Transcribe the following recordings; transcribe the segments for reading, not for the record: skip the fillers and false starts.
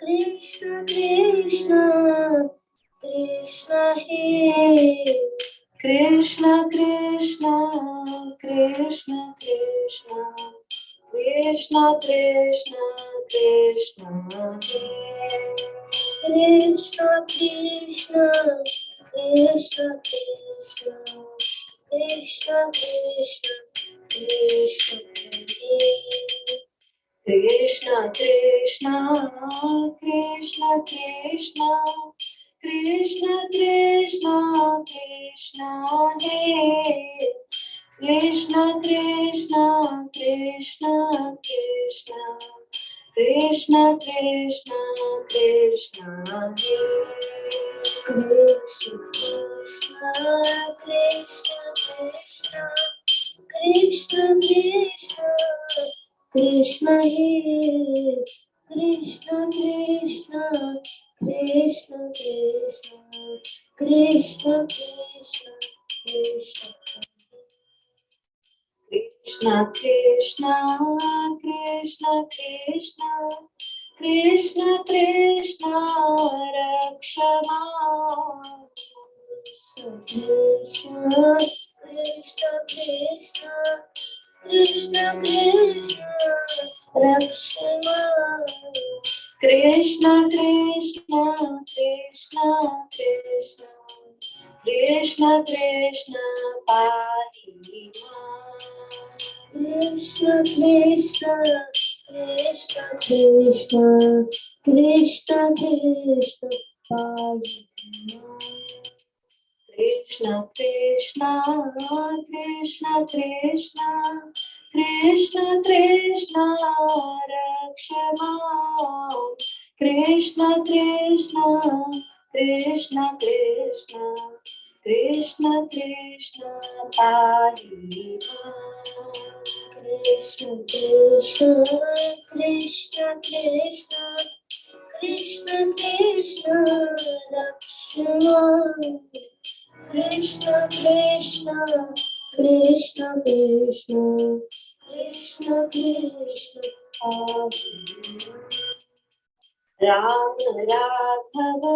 Krishna Krishna Krishna He Krishna Krishna Krishna Krishna Krishna Krishna Krishna He Krishna Krishna Krishna Krishna Krishna Krishna Krishna He Krishna Krishna Krishna Krishna Krishna Krishna Krishna He Krishna Krishna Krishna Krishna Krishna Krishna Krishna He Krishna Krishna Krishna Krishna Krishna Krishna He Krishna Krishna Krishna Krishna Krishna Krishna Krishna Krishna Krishna Krishna Krishna Krishna Krishna Rakshama Krishna Krishna Krishna Krishna Krishna Rakshama Krishna Krishna Krishna Krishna Krishna Krishna Padima Krishna Krishna Krishna Krishna Krishna Krishna Padima Krishna Krishna Krishna Krishna Krishna Krishna Rakshama Krishna Krishna Krishna Krishna Krishna Krishna Padima Krishna Krishna Krishna Krishna Krishna Krishna Rakshama Krishna Krishna Krishna Krishna Krishna Krishna Ram Raghava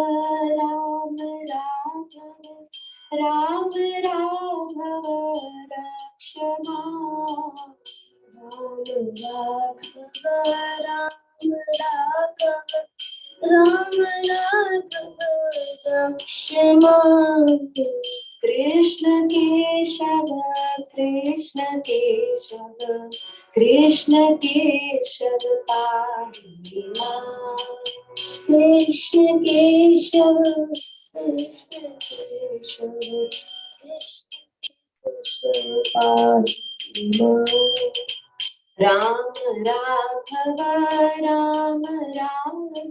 Ram Raghava Ram Raghava Rakshama Ram Raghava Ram Raghava Ram Raghava Rakshama Krishna Keshava Krishna Keshava Krishna Keshava Padima Krishna Keshava Krishna Keshava Krishna Padima Ram Raghava Ram Raghava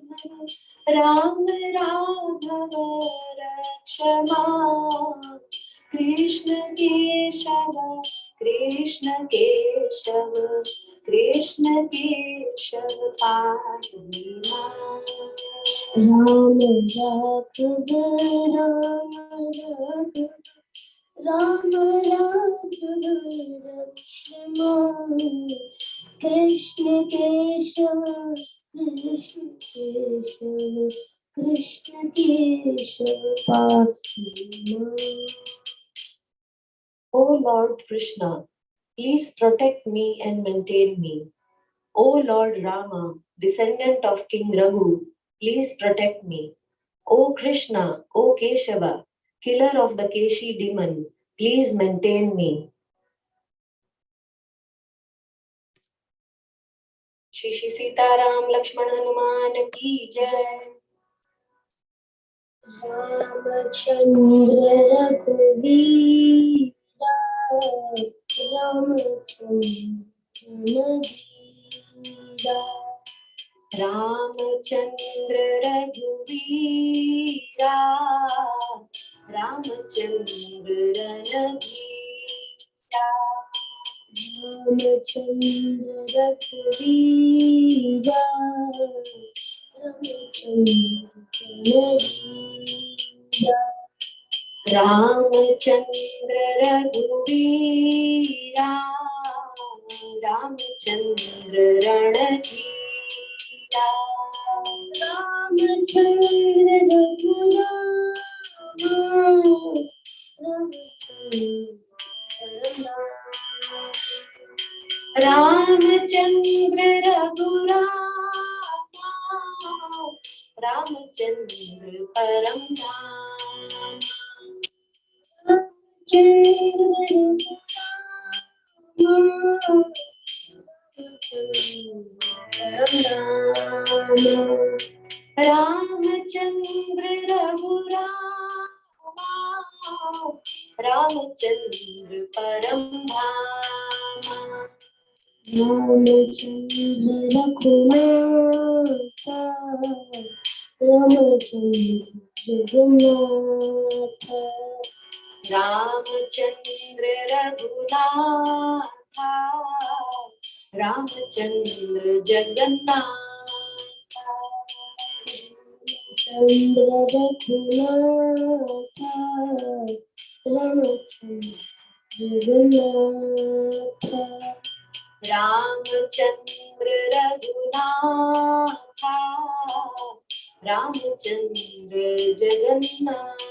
Ram Raghava Rakshama Krishna Keshava Krishna Keshava Krishna Keshava Padima Ram Raghava Ram Raghava Ram Raghava Rakshama Krishna Keshava Krishna Keshava Krishna Keshava Padima O Lord Krishna, please protect me and maintain me. O Lord Rama, descendant of King Raghu, please protect me. O Krishna, O Keshava, killer of the Keshi demon, please maintain me. Shri Shri Sitaram Lakshmana Hanuman ki jai. Ramachandra Raghuvira Ramachandra Raghuvira Ramachandra Raghuvira Ramachandra Raghuvira Ramachandra Raghuvira Ramachandra Ranadhira Ramchandra Raghurama, Ramchandra परम धाम। रामचंद्र रघुरामा, रामचंद्र परम धाम। रामचंद्र रघुनाथ, रामचंद्र जगन्नाथ। रामचंद्र रघुनाथ, रामचंद्र जगन्नाथ। चंद्र रघुनाथ, रामचंद्र जगन्नाथ। रामचंद्र रघुनाथ, रामचंद्र जगन्नाथ।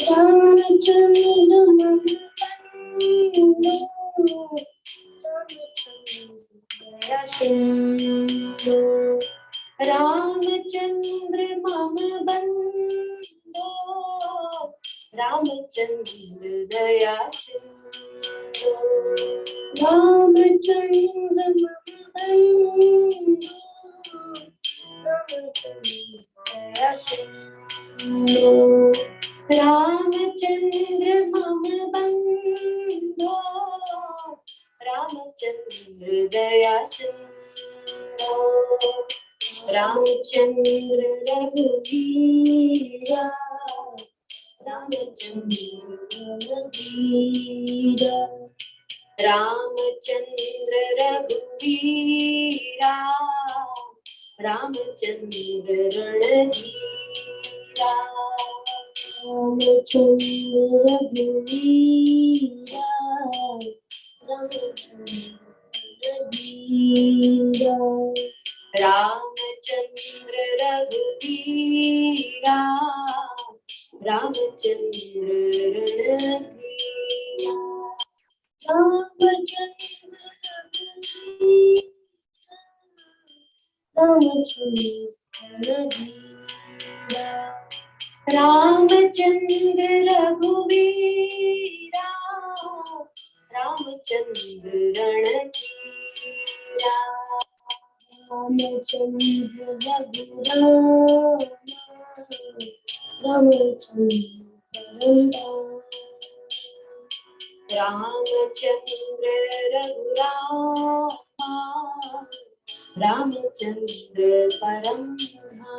रामचंद्र रामचंद्र मम बंधो, रामचंद्र दया सिंधु। रामचंद्र मम बंधो, रामचंद्र दया सिंधु। रामचंद्र मम बंधो, रामचंद्र दया सिंधु। रामचंद्र रघुवीरा, रामचंद्र रघुवीरा। रामचंद्र रघुवीरा, रामचंद्र रणधीरा। रामचंद्र रघुवीरा, रामचंद्र रणधीरा। रामचंद्र रघुवीरा, रामचंद्र रणधीरा। रामचंद्र रघुवीरा, रामचंद्र रघुवीरा, रामचंद्र रणधीरा। रामचंद्र रघुरामा, रामचंद्र रामचंद्र रघुरामा, रामचंद्र परम धाम।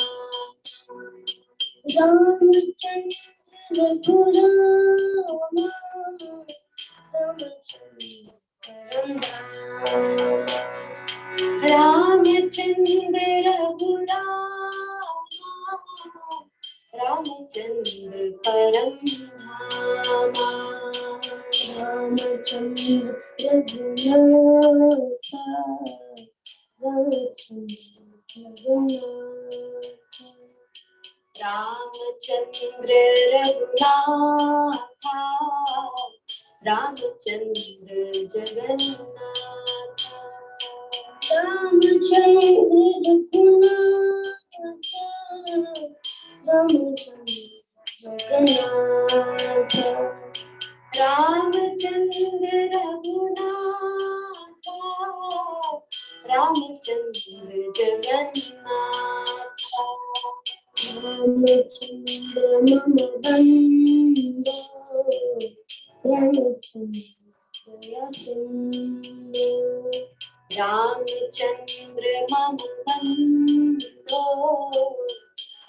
रामचंद्र रघुरामा, रामचंद्र परम धाम। रामचंद्र रघुरामा, रामचंद्र परम धाम। रामचंद्र रघुनाथ, रामचंद्र जगन्नाथ। रामचंद्र रघुनाथ, रामचंद्र जगन्नाथ। रामचंद्र रघुनाथ, रामचंद्र जगन्नाथ। रामचंद्र रघुनाथ, रामचंद्र जगन्नाथ। रामचंद्र मम बंधो, रामचंद्र दया सिंधु। रामचंद्र मम बंधो,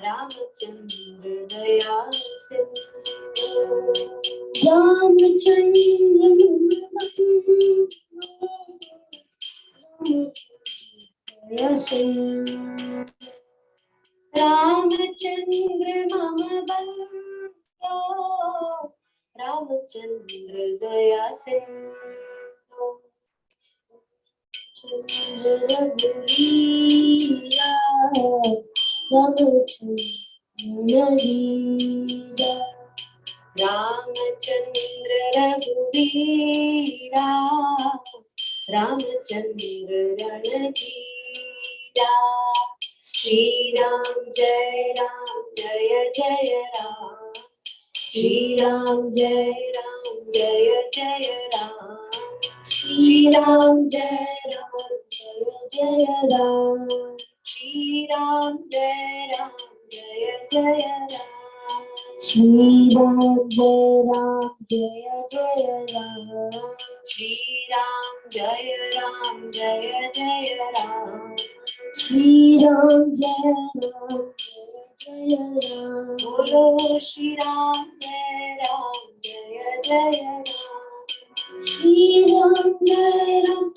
रामचंद्र दया सिंधु। रामचंद्र मम बंधो, रामचंद्र दया सिंधु। रामचंद्र मम बंधो, रामचंद्र दया सिंधु। चंद्र रघुवीरा, रामचंद्र रघुवीरा रामचंद्र रणधीरा श्री राम जय जय राम श्री राम जय जय राम श्री राम जय जय राम श्री राम जय जय राम श्री राम जय जय राम श्री राम जय जय राम श्री राम जय जय राम बोलो श्री राम जय जय राम श्री राम जय जय राम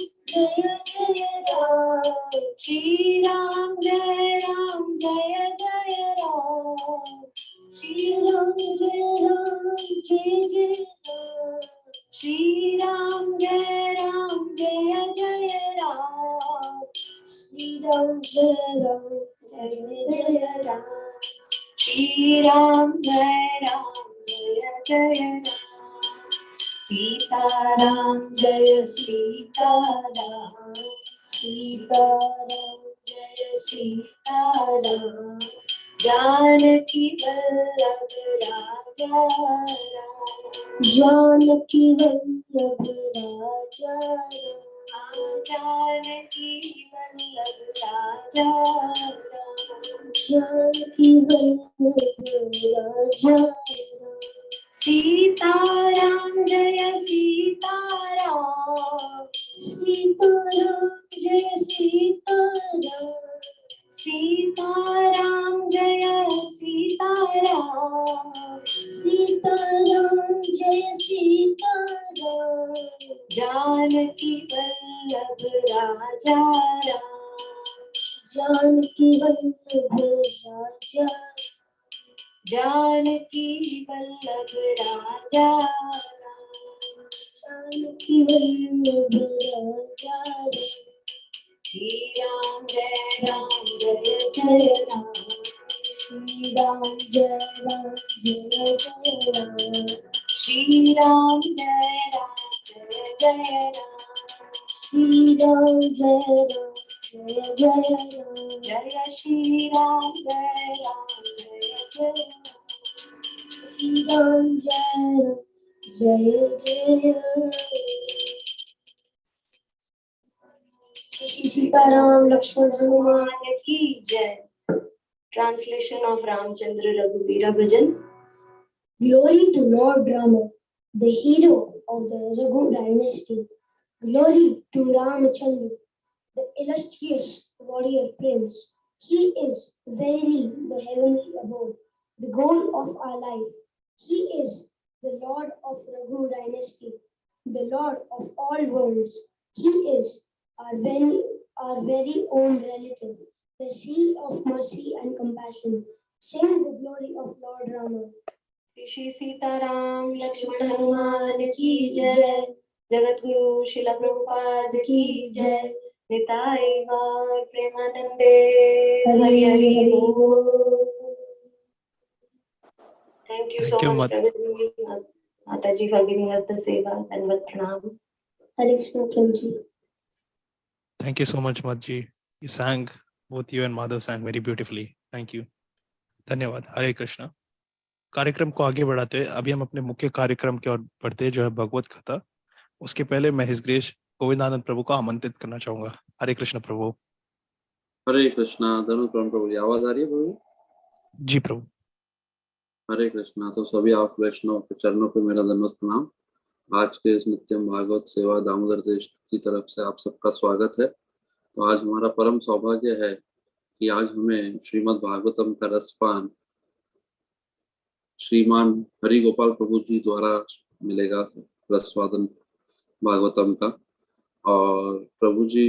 श्री राम जय जय राम श्री राम जय जय राम श्री राम जय जय राम श्री राम जय जय राम श्री राम जय जय राम सीताराम जय सीताराम सीताराम जय सीताराम जानकी वल्लभ राजा राम जानकी वल्लभ राजा राम जानकी वल्लभ राजा राम जानकी वल्लभ राजा राम सीताराम जय सीताराम सीताराम जय सीताराम सीताराम जय सीताराम सीताराम जय सीताराम जानकी वल्लभ राजा राम जानकी वल्लभ राजा जानकी वल्लभ राजा जानकी वल्लभ राजा श्री राम जय जय राम श्री राम जय जय राम श्री राम जय जय राम श्री राम जय जय राम जय श्री राम जय जय श्री राम जय जय राम सीताराम लक्ष्मण हनुमान की जय। Translation of Ramchandra Raghuvira Bhajan. Glory to Lord Rama, the hero of the Raghu dynasty. Glory to Ramchandra, the illustrious warrior prince. He is verily the heavenly abode, the goal of our life. He is the Lord of Raghu dynasty, the Lord of all worlds. He is our very own relative, the sea of mercy and compassion. Sing the glory of Lord Rama. Shri Sitaram Lakshman Hanuman की जय। जगत गुरु शिला प्रभुपाद की जय। निताय गौर प्रेमानंदे हरि हरि बोल। Thank you so much, Mataji, for giving us the seva and pranam. Hare Krishna, Prabhuji. Thank you so much, Madji. You sang, both you and Madhav sang very beautifully. Thank you. धन्यवाद। हरे कृष्णा। कार्यक्रम को आगे बढ़ाते हुए अभी हम अपने मुख्य कार्यक्रम की ओर बढ़ते हैं, जो है भगवत कथा। उसके पहले मैं हिज ग्रेस गोविंदानंद प्रभु को आमंत्रित करना चाहूंगा। हरे कृष्ण प्रभु। हरे कृष्णा। धन्यवाद प्रभु जी। आवाज आ रही है प्रभु जी? प्रभु हरे कृष्णा। तो सभी आप वैष्णव के चरणों पे मेरा दंडवत प्रणाम। आज के इस नित्यम भागवत सेवा दामोदर देश की तरफ से आप सबका स्वागत है। तो आज हमारा परम सौभाग्य है कि आज हमें श्रीमद् भागवतम का रसपान श्रीमान हरि गोपाल प्रभु जी द्वारा मिलेगा, रसवादन भागवतम का। और प्रभु जी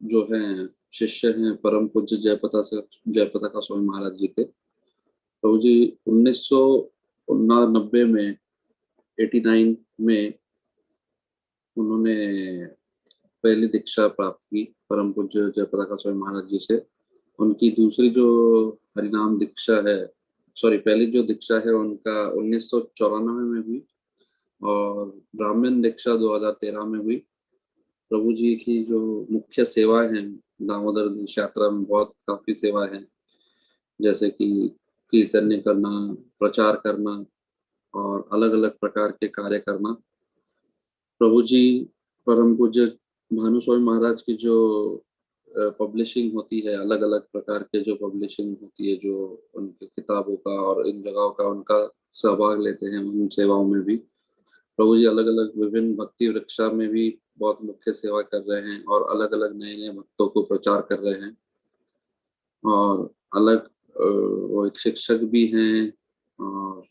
जो हैं शिष्य हैं परम पूज्य जयपता का स्वामी महाराज जी के। प्रभु जी 1990 में 89 में उन्होंने पहली दीक्षा प्राप्त की परम पूज्य जयपता का स्वामी महाराज जी से। उनकी दूसरी जो हरिनाम दीक्षा है, सॉरी पहली जो दीक्षा है उनका 1994 में हुई और ब्राह्मण दीक्षा 2013 में हुई। प्रभु जी की जो मुख्य सेवाएं हैं दामोदर देश यात्रा में, बहुत काफी सेवाएं हैं, जैसे कि कीर्तन्य करना, प्रचार करना और अलग अलग प्रकार के कार्य करना। प्रभु जी परम पूज्य भानु स्वामी महाराज की जो पब्लिशिंग होती है, अलग अलग प्रकार के जो पब्लिशिंग होती है, जो उनके किताबों का और इन जगहों का उनका सहभाग लेते हैं उन सेवाओं में भी। प्रभु जी अलग अलग विभिन्न भक्ति वृक्षा में भी बहुत मुख्य सेवा कर रहे हैं और अलग अलग नए नए भक्तों को प्रचार कर रहे हैं। और अलग वो एक शिक्षक भी हैं और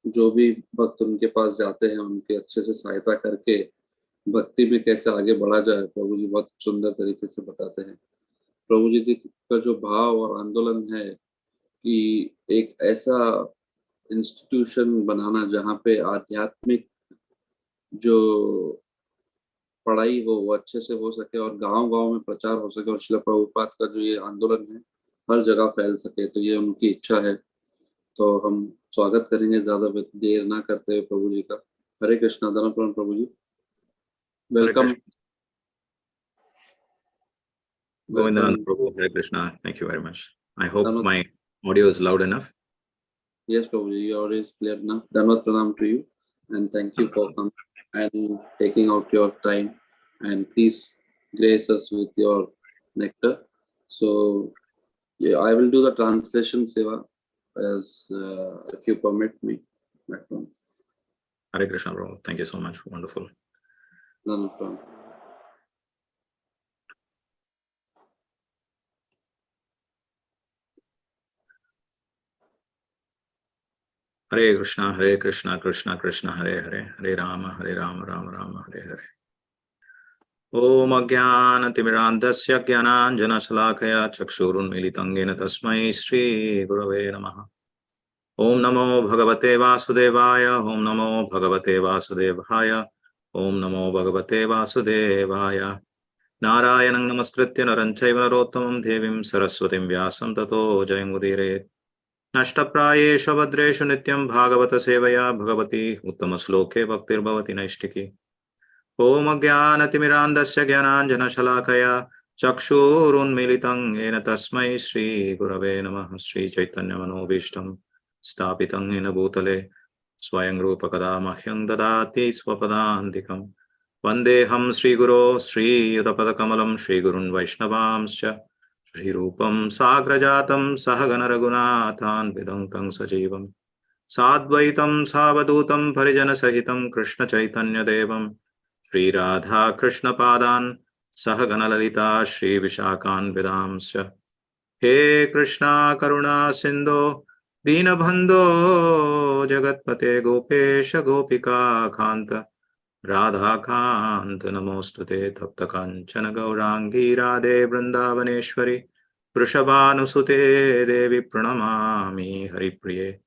जो भी भक्त उनके पास जाते हैं उनके अच्छे से सहायता करके भक्ति में कैसे आगे बढ़ा जाए, प्रभु जी बहुत सुंदर तरीके से बताते हैं। प्रभु जी का जो भाव और आंदोलन है कि एक ऐसा इंस्टीट्यूशन बनाना जहाँ पे आध्यात्मिक जो पढ़ाई हो वो अच्छे से हो सके और गांव-गांव में प्रचार हो सके और श्रील प्रभुपाद का जो ये आंदोलन है हर जगह फैल सके, तो ये उनकी इच्छा है। तो हम स्वागत करेंगे ज्यादा देर ना करते हुए प्रभु जी का। हरे कृष्णा, धर्मपुर प्रभु जी, Hare welcome. Krishna. Govindanand Prabhu, Hare Krishna. Thank you very much. I hope my audio is loud enough. Yes, Prabhuji, your audio is clear enough. Dhanvat pranam to you and thank you for coming and taking out your time, and please grace us with your nectar. So yeah, I will do the translation seva as if you permit me. Hare Krishna, Prabhu. Thank you so much. Wonderful. Dhanvat pranam. Hare Krishna, Krishna Krishna, Hare Hare, Hare Rama, Rama Rama, Hare Hare. Om Ajnanatimidandasya Jnananjanashalakaya Chakshurunmilitam Yena Tasmai Shri Gurave Namaha. Om Namo Bhagavate Vasudevaya, Om Namo Bhagavate Vasudevaya, Om Namo Bhagavate Vasudevaya. Narayanam Namaskritya Naram Chaiva Narottamam Devim Saraswatim Vyasam Tato Jayamudire. Nashtaprayeshu Bhadreshu Nityam Bhagavata Sevaya Bhagavati Uttamasloke Bhaktirbhavati Naishtiki. Om Ajnanatimidandasya Jnananjanashalakaya Chakshurunmilitam Yena Tasmai Shri Gurave Namaha. Shri Chaitanya Manobishtam Stapitam Yena Bhutale Swayam Rupa Kada Mahyam Dadati Swapadandikam. Vandeham Shri Guru Shri Yudapadakamalam Shri Gurun Vaishnavamscha Shri Rupam Sagrajatam Sahagana Raghunathan Vidantang Sajivam Sadvaitam Savadutam Parijana Sahitam Krishna Chaitanya Devam Shri Radha Krishna Padan Sahagana Lalita Shri Vishakan Vidamscha. He Krishna Karuna Sindhu Dinabandho Jagatpate Gopesha Gopika Khanta Radha Kant Namostute Tapta Kanchana Gaurangi Radhe Vrindavaneshwari Vrishabhanusute Devi Pranamami Haripriye.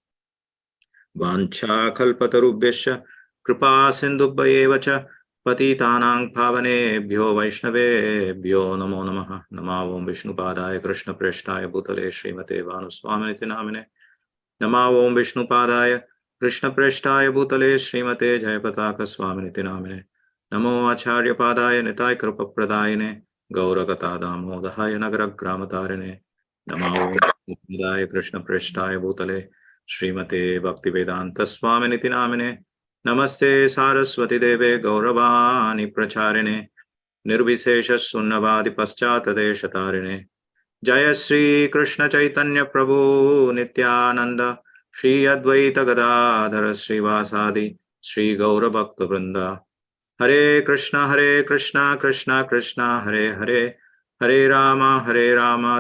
Vancha Kalpatarubhyascha Kripa Sindhubhayeva Patitanang Pavanebhyo Vaishnavebhyo Namo Namaha. Namo Om Vishnupadaya Krishna Preshtaya Bhutale Srimate Vanuswaminiti Namine. Namo Om Vishnupadaya Krishna Preshtaya Bhutale Srimate Jayapataka Swaminiti Namine. Namo Acharya Padaya Nitai Kripa Pradayane Gauragata Damodahaya Nagaragramatarine. Namo Om Vishnupadaya Krishna Preshtaya Bhutale Srimate Bhaktivedanta Swaminiti Namine. Namaste Saraswati Deve Gauravani Pracharine Nirvishesha Sunnavadi Paschatadeshatarine. Jaya Sri Krishna Chaitanya Prabhu Nityananda Shri Advaita Gadadhara Srivasadi Shri Gaura Bhakta Vrinda. Hare Krishna Krishna Krishna Hare Hare Hare Rama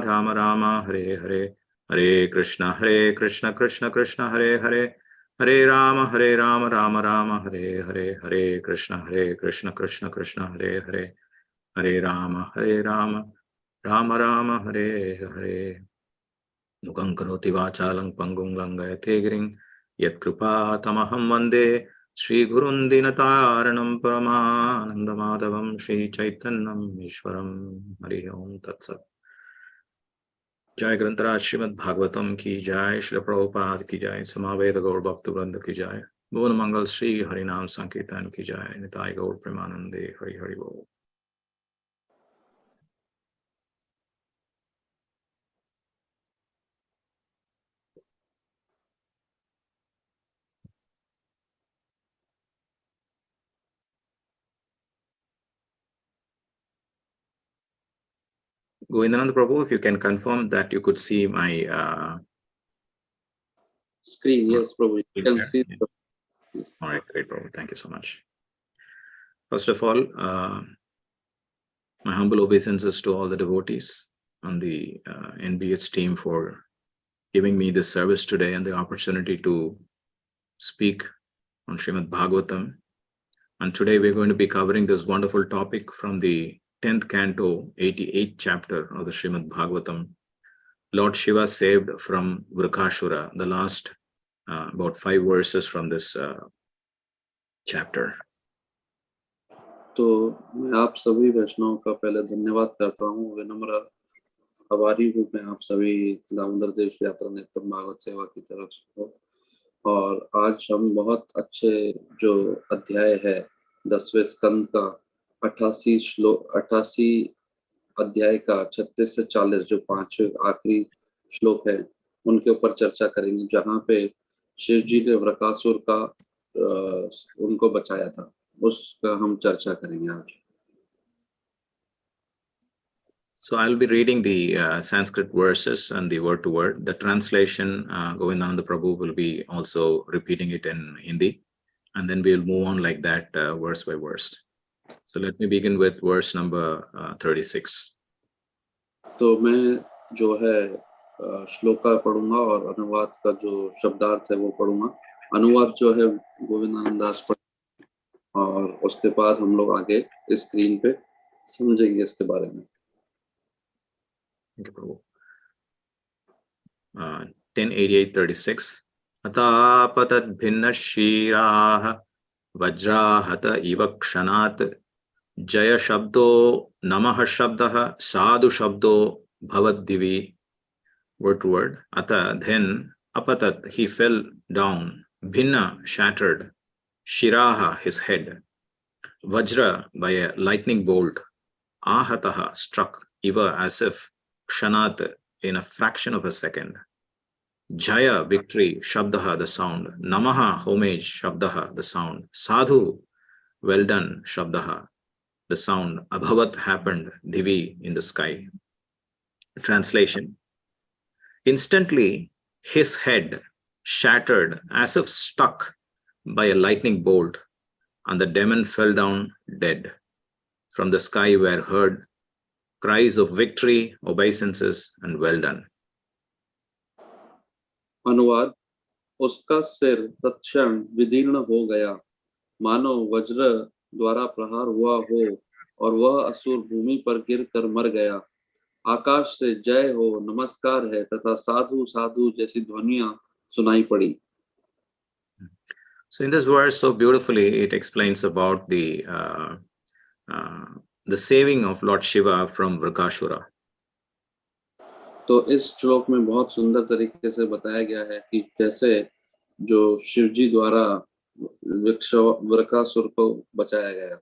Rama Rama Hare Hare. Hare Krishna Krishna Krishna Hare Hare Hare Rama Rama Rama Hare Hare. Hare Krishna Krishna Krishna Hare Hare Hare Rama Rama Rama Hare Hare. Mukhaṁ karoti vācālaṁ pangum langayate girim yat kripā tamaham vande Shri Gurun Dinataranam Paramananda Madhavam Shri Chaitanyam Ishwaram. Hari Om Tat Sat. जय ग्रंथराज श्रीमद् भागवतम की जय, श्री प्रभुपाद की जय, समावेद गौर भक्त वृंद की जय, भुवन मंगल श्री हरिनाम संकीर्तन की जय, निताय गौर प्रेमानंदे हरि हरि बोल। Govindanand Prabhu, if you can confirm that you could see my screen. Yes, Prabhu, you can see. Yeah. Yes. All right, great, Prabhu. Thank you so much. First of all, my humble obeisances to all the devotees on the NBH team for giving me this service today and the opportunity to speak on Srimad Bhagavatam. And today we're going to be covering this wonderful topic from the 10th canto, 88th chapter of the Srimad Bhagavatam. Lord Shiva saved from Vrikashura, the last about 5 verses from this chapter. तो मैं आप सभी वैष्णवों का पहले धन्यवाद करता हूँ, विनम्र आभारी हूँ मैं आप सभी दामोदर देश यात्रा नित्यम भागवत सेवा की तरफ से। और आज हम बहुत अच्छे जो अध्याय है 10वें स्कंद का 88 अध्याय का 36 से 40 जो 5 आखिरी श्लोक है उनके ऊपर चर्चा करेंगे, जहाँ पे शिव जी ने वृकासुर का उनको बचाया था, उसका हम चर्चा करेंगे आज। So I'll be reading the Sanskrit verses and the word to word. The translation, Govindananda Prabhu will be also repeating it in Hindi, and then we'll move on like that verse by verse. So let me begin with verse number 36. तो मैं जो है श्लोका पढ़ूंगा और अनुवाद का जो शब्दार्थ है वो पढ़ूंगा। अनुवाद जो है गोविंदानंद दास पढ़ और उसके बाद हम लोग आगे स्क्रीन पे समझेंगे इसके बारे में। Thank you, Prabhu. 1088:36 अतापतद् भिन्न शीराः वज्राहत इव क्षणात् जय शब्दो नमः शब्दः साधु शब्दो भवद्दिवि. Word to word. Ata, then apatat, he fell down. Bhinna, shattered. Shiraha, his head. Vajra, by a lightning bolt. Ahataha, struck, iva, as if. Kshanat, in a fraction of a second. Jaya, victory. Shabdaha, the sound. Namaha, homage. Shabdaha, the sound. Sadhu, well done. Shabdaha, the sound. Abhavat, happened. Divi, in the sky. Translation. Instantly, his head shattered as if struck by a lightning bolt, and the demon fell down dead. From the sky were heard cries of victory, obeisances, and well done. अनुवाद: उसका सिर तत्क्षण विदीर्ण हो गया, मानो वज्र द्वारा प्रहार हुआ हो, और वह असुर भूमि पर गिरकर मर गया। आकाश से जय हो, नमस्कार है तथा साधु साधु जैसी ध्वनियां सुनाई पड़ी। So in this verse, so beautifully, it explains about the saving of Lord Shiva from Vrikashura. तो इस श्लोक में बहुत सुंदर तरीके से बताया गया है कि कैसे जो शिवजी द्वारा वृकासुर को बचाया गया।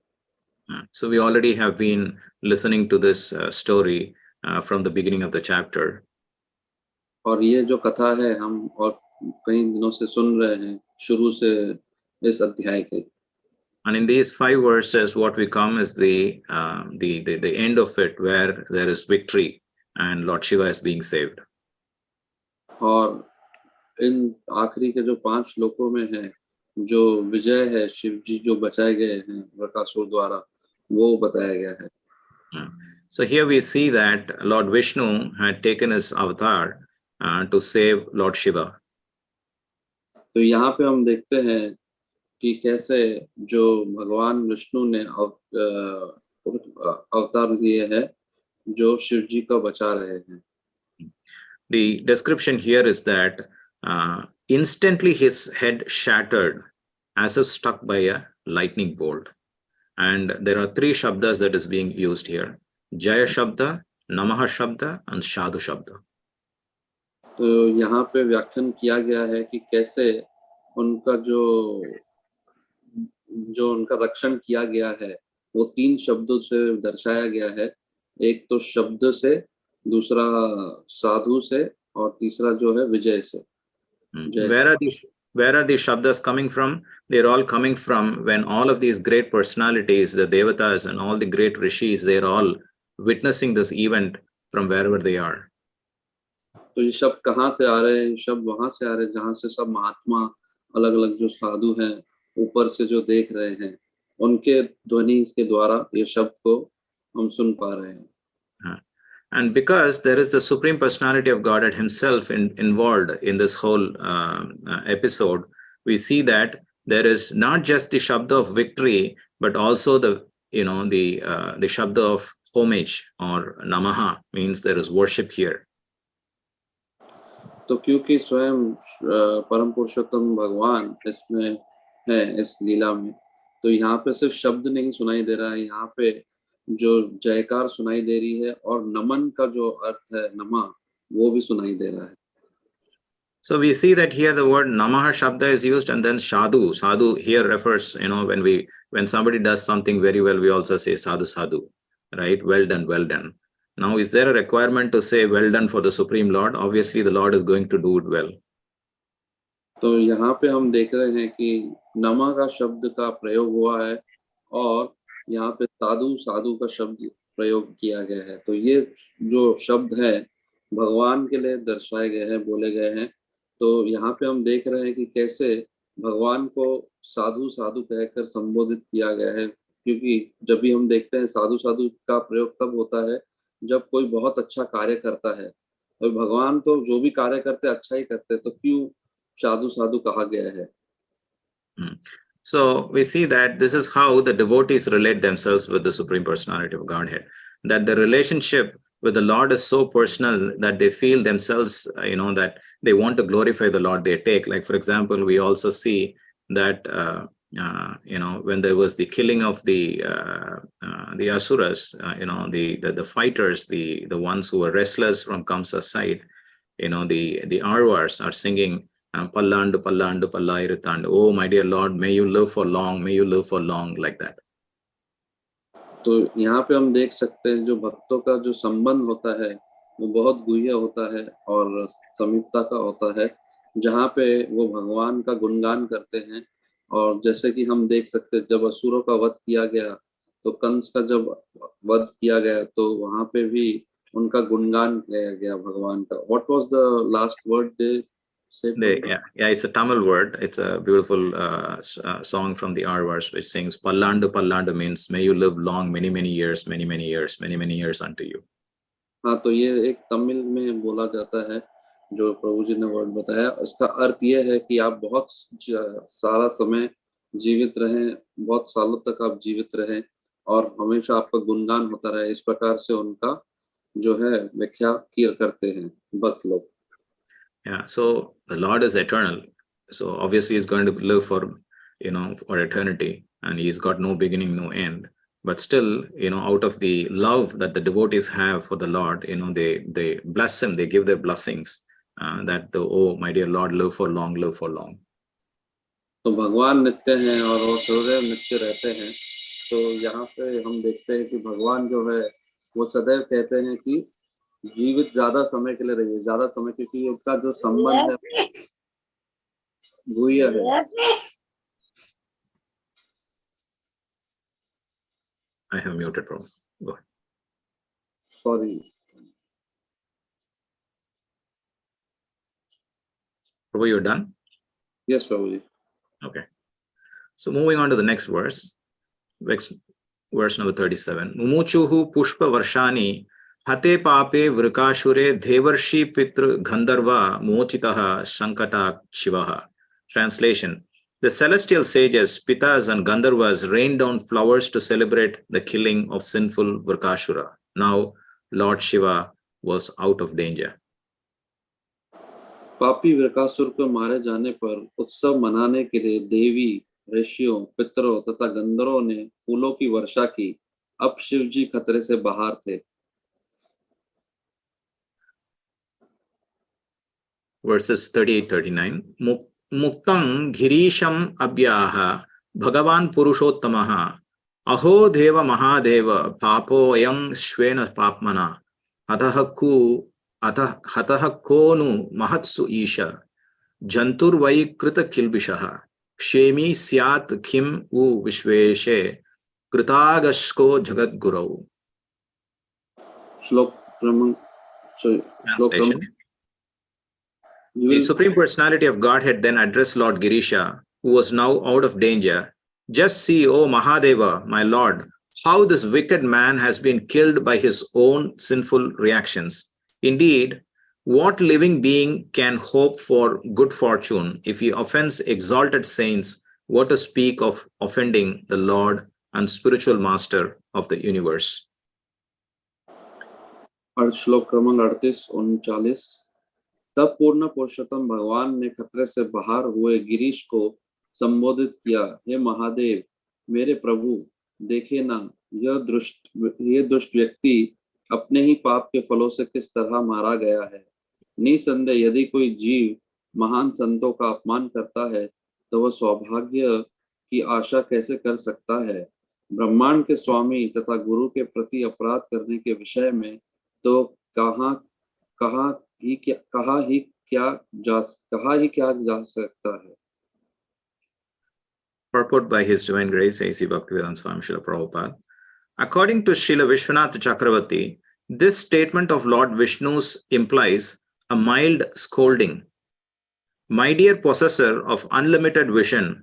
So we already have been listening to this story from the beginning of the chapter. और ये जो कथा है हम और कई दिनों से सुन रहे हैं, शुरू से इस अध्याय के। And in these 5 verses, what we come is the end of it, where there is victory and Lord Shiva is being saved. और इन आखिरी के जो 5 श्लोकों में है, जो विजय है, शिव जी जो बचाए गए हैं वृकासुर द्वारा, वो बताया गया है। So here we see that Lord Vishnu had taken his avatar to save Lord Shiva. तो यहाँ पे हम देखते हैं कि कैसे जो भगवान विष्णु ने अवतार लिए हैं, जो शिव जी का बचा रहे हैं। The description here is that instantly his head shattered as if struck by a lightning bolt. And there are 3 shabdas that is being used here: Jaya Shabda, Namaha Shabda, and Sadhu Shabda. तो यहाँ पे व्याख्यान किया गया है कि कैसे उनका जो उनका रक्षण किया गया है वो 3 शब्दों से दर्शाया गया है। एक तो शब्द से, दूसरा साधु से, और तीसरा जो है विजय से। जय। Where are these shabdas coming from? They're all coming from when all of these great personalities, the devatas and all the great rishis, they're all witnessing this event from wherever they are. तो ये शब्द कहाँ से आ रहे हैं? शब्द वहां से आ रहे हैं जहाँ से सब महात्मा, अलग अलग जो साधु हैं, ऊपर से जो देख रहे हैं, उनके ध्वनि के द्वारा ये शब्द को हम सुन पा रहे हैं। And because there is the Supreme Personality of Godhead Himself involved in this whole episode, we see that there is not just the Shabda of victory, but also the Shabda of homage or Namaha, means there is worship here. तो क्योंकि स्वयं परम पुरुषोत्तम भगवान इसमें है, इस लीला में, तो यहाँ पे सिर्फ शब्द नहीं सुनाई दे रहा है, यहाँ पे जो जयकार सुनाई दे रही है और नमन का जो अर्थ है नमा, वो भी सुनाई दे रहा है। So we see that here the word Namaha Shabda is used, and then Sadhu. Sadhu here refers, when somebody does something very well, we also say Sadhu Sadhu, right? Well done, well done. Now, is there a requirement to say well done for the Supreme Lord? Obviously, the Lord is going to do it well. तो यहाँ पे हम देख रहे हैं कि नमा का शब्द का प्रयोग हुआ है और यहाँ पे साधु साधु का शब्द प्रयोग किया गया है। तो ये जो शब्द है भगवान के लिए दर्शाए गए हैं, बोले गए हैं। तो यहाँ पे हम देख रहे हैं कि कैसे भगवान को साधु साधु कहकर संबोधित किया गया है, क्योंकि जब भी हम देखते हैं साधु साधु का प्रयोग तब होता है जब कोई बहुत अच्छा कार्य करता है, और भगवान तो जो भी कार्य करते अच्छा ही करते, तो क्यों साधु साधु कहा गया है। So we see that this is how the devotees relate themselves with the Supreme Personality of Godhead, that the relationship with the Lord is so personal that they feel themselves, that they want to glorify the Lord. They take, like, for example, we also see that, when there was the killing of the Asuras, the fighters, the ones who were wrestlers from Kamsa's side, the Arvars are singing, Pallandu, Pallandu, Pallairutandu. Oh, my dear Lord, may you live for long, may you live for long, like that. तो यहाँ पे हम देख सकते हैं जो भक्तों का जो संबंध होता है वो बहुत गुह्य होता है और समीपता का होता है, जहाँ पे वो भगवान का गुणगान करते हैं। और जैसे कि हम देख सकते हैं जब असुरों का वध किया गया, तो कंस का जब वध किया गया, तो वहाँ पे भी उनका गुणगान किया गया भगवान का। What was the last word they said? Yeah, it's a Tamil word. It's a beautiful song from the Arvars which sings Pallandu, Pallandu, means may you live long, many, many years, many, many years, many, many years unto you. हाँ, तो ये एक तमिल में बोला जाता है जो प्रभु जी ने वर्ड बताया। इसका अर्थ ये है कि आप बहुत सारा समय जीवित रहें, बहुत सालों तक आप जीवित रहें और हमेशा आपका गुणगान होता रहे। इस प्रकार से उनका जो है व्याख्या करते हैं भक्त लोग। Yeah, so the Lord is eternal, so obviously he's going to live for eternity, and he's got no beginning, no end. But still, out of the love that the devotees have for the Lord, they bless him, they give their blessings, that oh my dear Lord, live for long, live for long. तो भगवान नित्य हैं और वो सदैव नित्य रहते हैं। तो यहाँ पे हम देखते हैं कि भगवान जो है वो सदैव कहते हैं कि जीवित ज्यादा समय के लिए रहिए, ज्यादा समय, क्योंकि उसका जो संबंध है गुह्य है। I have muted, Prabhu. Go ahead. Sorry. Prabhu, you're done? Yes, Prabhuji. Okay. So moving on to the next verse number 37. Mumuchuhu pushpa varshani hate pape vrikashure devarshi pitru gandharva mochitaha sankata shivaha. Translation: the celestial sages, pitas and gandharvas rained down flowers to celebrate the killing of sinful Vrikashura. Now Lord Shiva was out of danger. पापी वृकासुर को मारे जाने पर उत्सव मनाने के लिए देवी, ऋषियों, पितरों तथा गंधर्वों ने फूलों की वर्षा की। अब शिव जी खतरे से बाहर थे। verses 38-39. Muktam girisham abhyaha bhagavan purushottamah aho deva mahadeva papo ayam shvena papmana hataha konu mahatsu isha jantur vai krita kilbishaha kshemi syat kim u vishveshe kritagasko jagat gurau. Shlok Kraman. Translation. The Supreme Personality of Godhead then addressed Lord Girisha, who was now out of danger. Just see, O Mahadeva, my Lord, how this wicked man has been killed by his own sinful reactions. Indeed, what living being can hope for good fortune if he offends exalted saints, what to speak of offending the Lord and spiritual master of the universe? श्लोक क्रमांक 38-39। तब पूर्ण पुरुषोत्तम भगवान ने खतरे से बाहर हुए गिरीश को संबोधित किया, हे महादेव, मेरे प्रभु, देखे ना यह दुष्ट व्यक्ति अपने ही पाप के फलों से किस तरह मारा गया है। निसंदेह यदि कोई जीव महान संतों का अपमान करता है तो वह सौभाग्य की आशा कैसे कर सकता है। ब्रह्मांड के स्वामी तथा गुरु के प्रति अपराध करने के विषय में तो कहा ही क्या जा सकता है। Purport by His Divine Grace, A.C. Bhaktivedanta Swami Srila Prabhupada. According to Srila Vishwanath Chakravarti, this statement of Lord Vishnu's implies a mild scolding. My dear possessor of unlimited vision,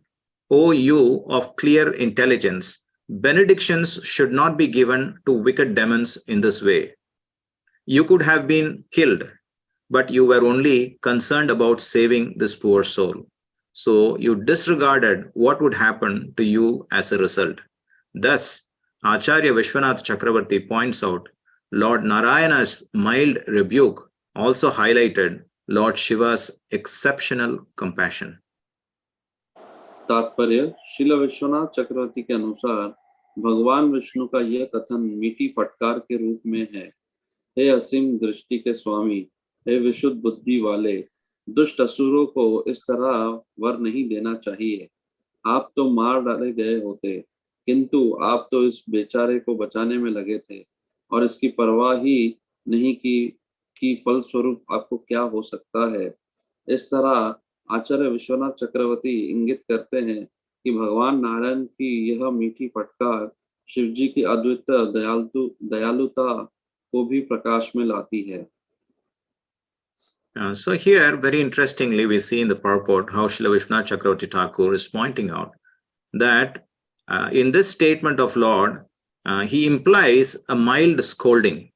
O you of clear intelligence, benedictions should not be given to wicked demons in this way. You could have been killed, but you were only concerned about saving this poor soul. So you disregarded what would happen to you as a result. Thus, Acharya Vishwanath Chakravarti points out, Lord Narayana's mild rebuke also highlighted Lord Shiva's exceptional compassion. तात्पर्य, श्रील विश्वनाथ चक्रवर्ती के अनुसार भगवान विष्णु का यह कथन मीठी फटकार के रूप में है। हे असीम दृष्टि के स्वामी, हे विशुद्ध बुद्धि वाले, दुष्ट असुरों को इस तरह वर नहीं देना चाहिए। आप तो मार डाले गए होते, किंतु आप तो इस बेचारे को बचाने में लगे थे और इसकी परवाह ही नहीं कि फलस्वरूप आपको क्या हो सकता है। इस तरह आचार्य विश्वनाथ चक्रवर्ती इंगित करते हैं कि भगवान नारायण की यह मीठी फटकार शिव जी की अद्वितीय दयालुता को भी प्रकाश में लाती है। So here, very interestingly, we see in the purport how Srila Vishwanath Chakravarti Thakur is pointing out that in this statement of Lord, he implies a mild scolding.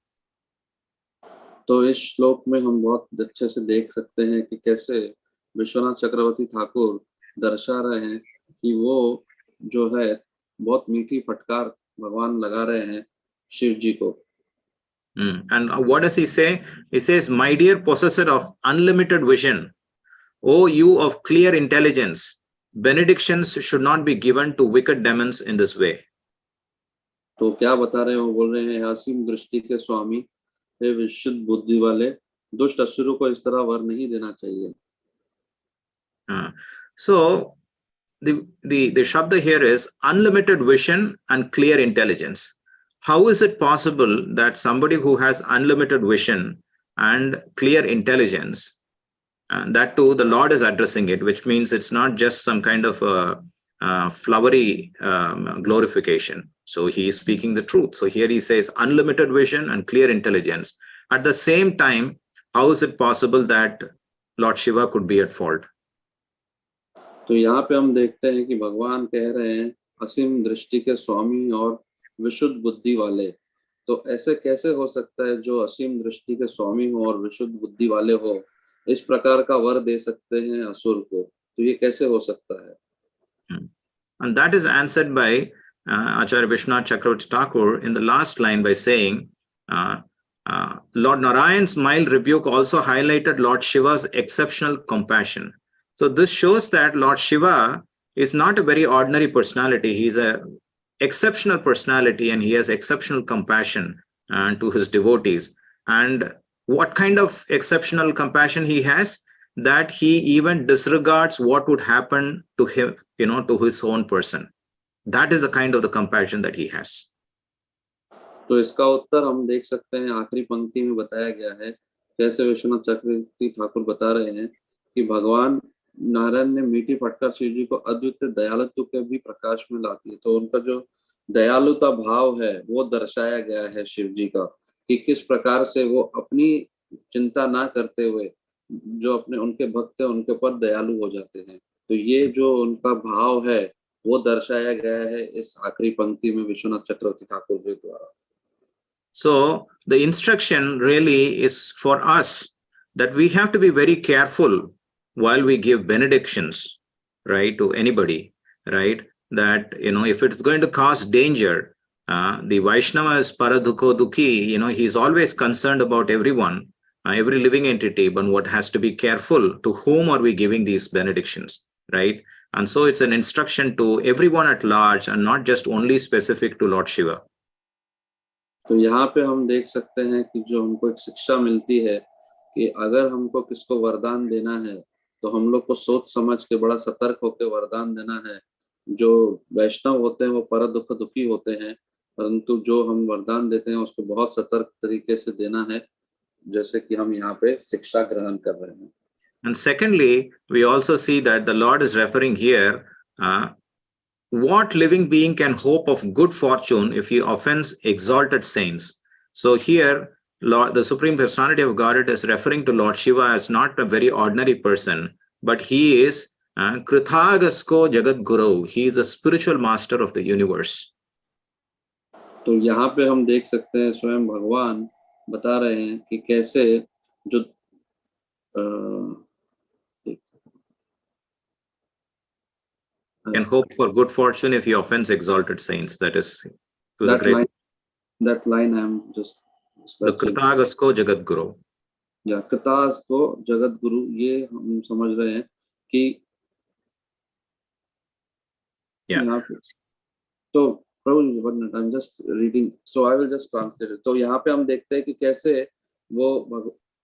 तो इस श्लोक में हम बहुत अच्छे से देख सकते हैं कि कैसे विश्वनाथ चक्रवर्ती ठाकुर दर्शा रहे हैं कि वो जो है बहुत मीठी फटकार भगवान लगा रहे हैं शिव जी को। And what does he say? He says, my dear possessor of unlimited vision, O you of clear intelligence, benedictions should not be given to wicked demons in this way. तो क्या बता रहे हैं? वो बोल रहे हैं, असीम दृष्टि के स्वामी, हे विशुद्ध बुद्धि वाले, दुष्ट असुरों को इस तरह वर नहीं देना चाहिए। So the shabda here is unlimited vision and clear intelligence. How is it possible that somebody who has unlimited vision and clear intelligence, and that too the Lord is addressing it, which means it's not just some kind of a flowery glorification. So he is speaking the truth. So here he says unlimited vision and clear intelligence. At the same time, how is it possible that Lord Shiva could be at fault? तो यहाँ पे हम देखते हैं कि भगवान कह रहे हैं असीम दृष्टि के स्वामी और विशुद्ध बुद्धि वाले। तो ऐसे कैसे हो सकता है जो असीम दृष्टि के स्वामी हो और विशुद्ध बुद्धि वाले हो, इस प्रकार का वर दे सकते हैं असुर को? तो ये कैसे हो सकता है? And that is answered by Acharya Vishwanath Chakravarti Thakur in the last line by saying, Lord Narayan's mild rebuke also highlighted Lord Shiva's exceptional compassion. So this shows that Lord Shiva is not a very ordinary personality. He's an exceptional personality and he has exceptional compassion to his devotees. And what kind of exceptional compassion he has? that he even disregards what would happen to him, to his own person. That is the kind of the compassion that he has. तो इसका उत्तर हम देख सकते हैं, आखिरी पंक्ति में बताया गया है कैसे विश्वनाथ चक्रवर्ती ठाकुर बता रहे हैं कि भगवान नारायण ने मीठी फटकार शिव जी को अद्वितीय दयालुत्व के भी प्रकाश में लाती है। तो उनका जो दयालुता भाव है वो दर्शाया गया है शिव जी का, कि किस प्रकार से वो अपनी चिंता ना करते हुए जो अपने उनके भक्त हैं उनके ऊपर दयालु हो जाते हैं। तो ये जो उनका भाव है वो दर्शाया गया है इस आखिरी पंक्ति में विश्वनाथ चक्रवर्ती ठाकुर जी द्वारा। So the instruction really is for us that we have to be very careful while we give benedictions, right, to anybody, right? That, if it's going to cause danger, the Vaishnava is paradukho dukhi, he's always concerned about everyone, every living entity, but what has to be careful to whom are we giving these benedictions, right? And so it's an instruction to everyone at large and not just only specific to Lord Shiva. तो यहाँ पे हम देख सकते हैं कि जो हमको एक शिक्षा मिलती है कि अगर हमको किसको वरदान देना है तो हम लोग को सोच समझ के बड़ा सतर्क होकर वरदान देना है। जो वैष्णव होते हैं वो पर दुख दुखी होते हैं, परंतु जो हम वरदान देते हैं उसको बहुत सतर्क तरीके से देना है, जैसे कि हम यहाँ पे शिक्षा ग्रहण कर रहे हैं। And secondly, we also see that the Lord is referring here, what living being can hope of good fortune if he offends exalted saints? So here, the Supreme Personality of Godhead is referring to Lord Shiva as not a very ordinary person, but he is Krithagasko Jagat Guru. He is the spiritual master of the universe. तो यहाँ पे हम देख सकते हैं स्वयं भगवान बता रहे हैं कि कैसे जो can hope for good fortune if he offends exalted saints. That is, that line I'm just the Krithagasko Jagat Guru. या कृतासको जगत गुरु, ये हम समझ रहे हैं कि यहाँ पे तो प्रभु I'm just reading, so I will just translate it. तो यहाँ पे हम देखते हैं कि कैसे वो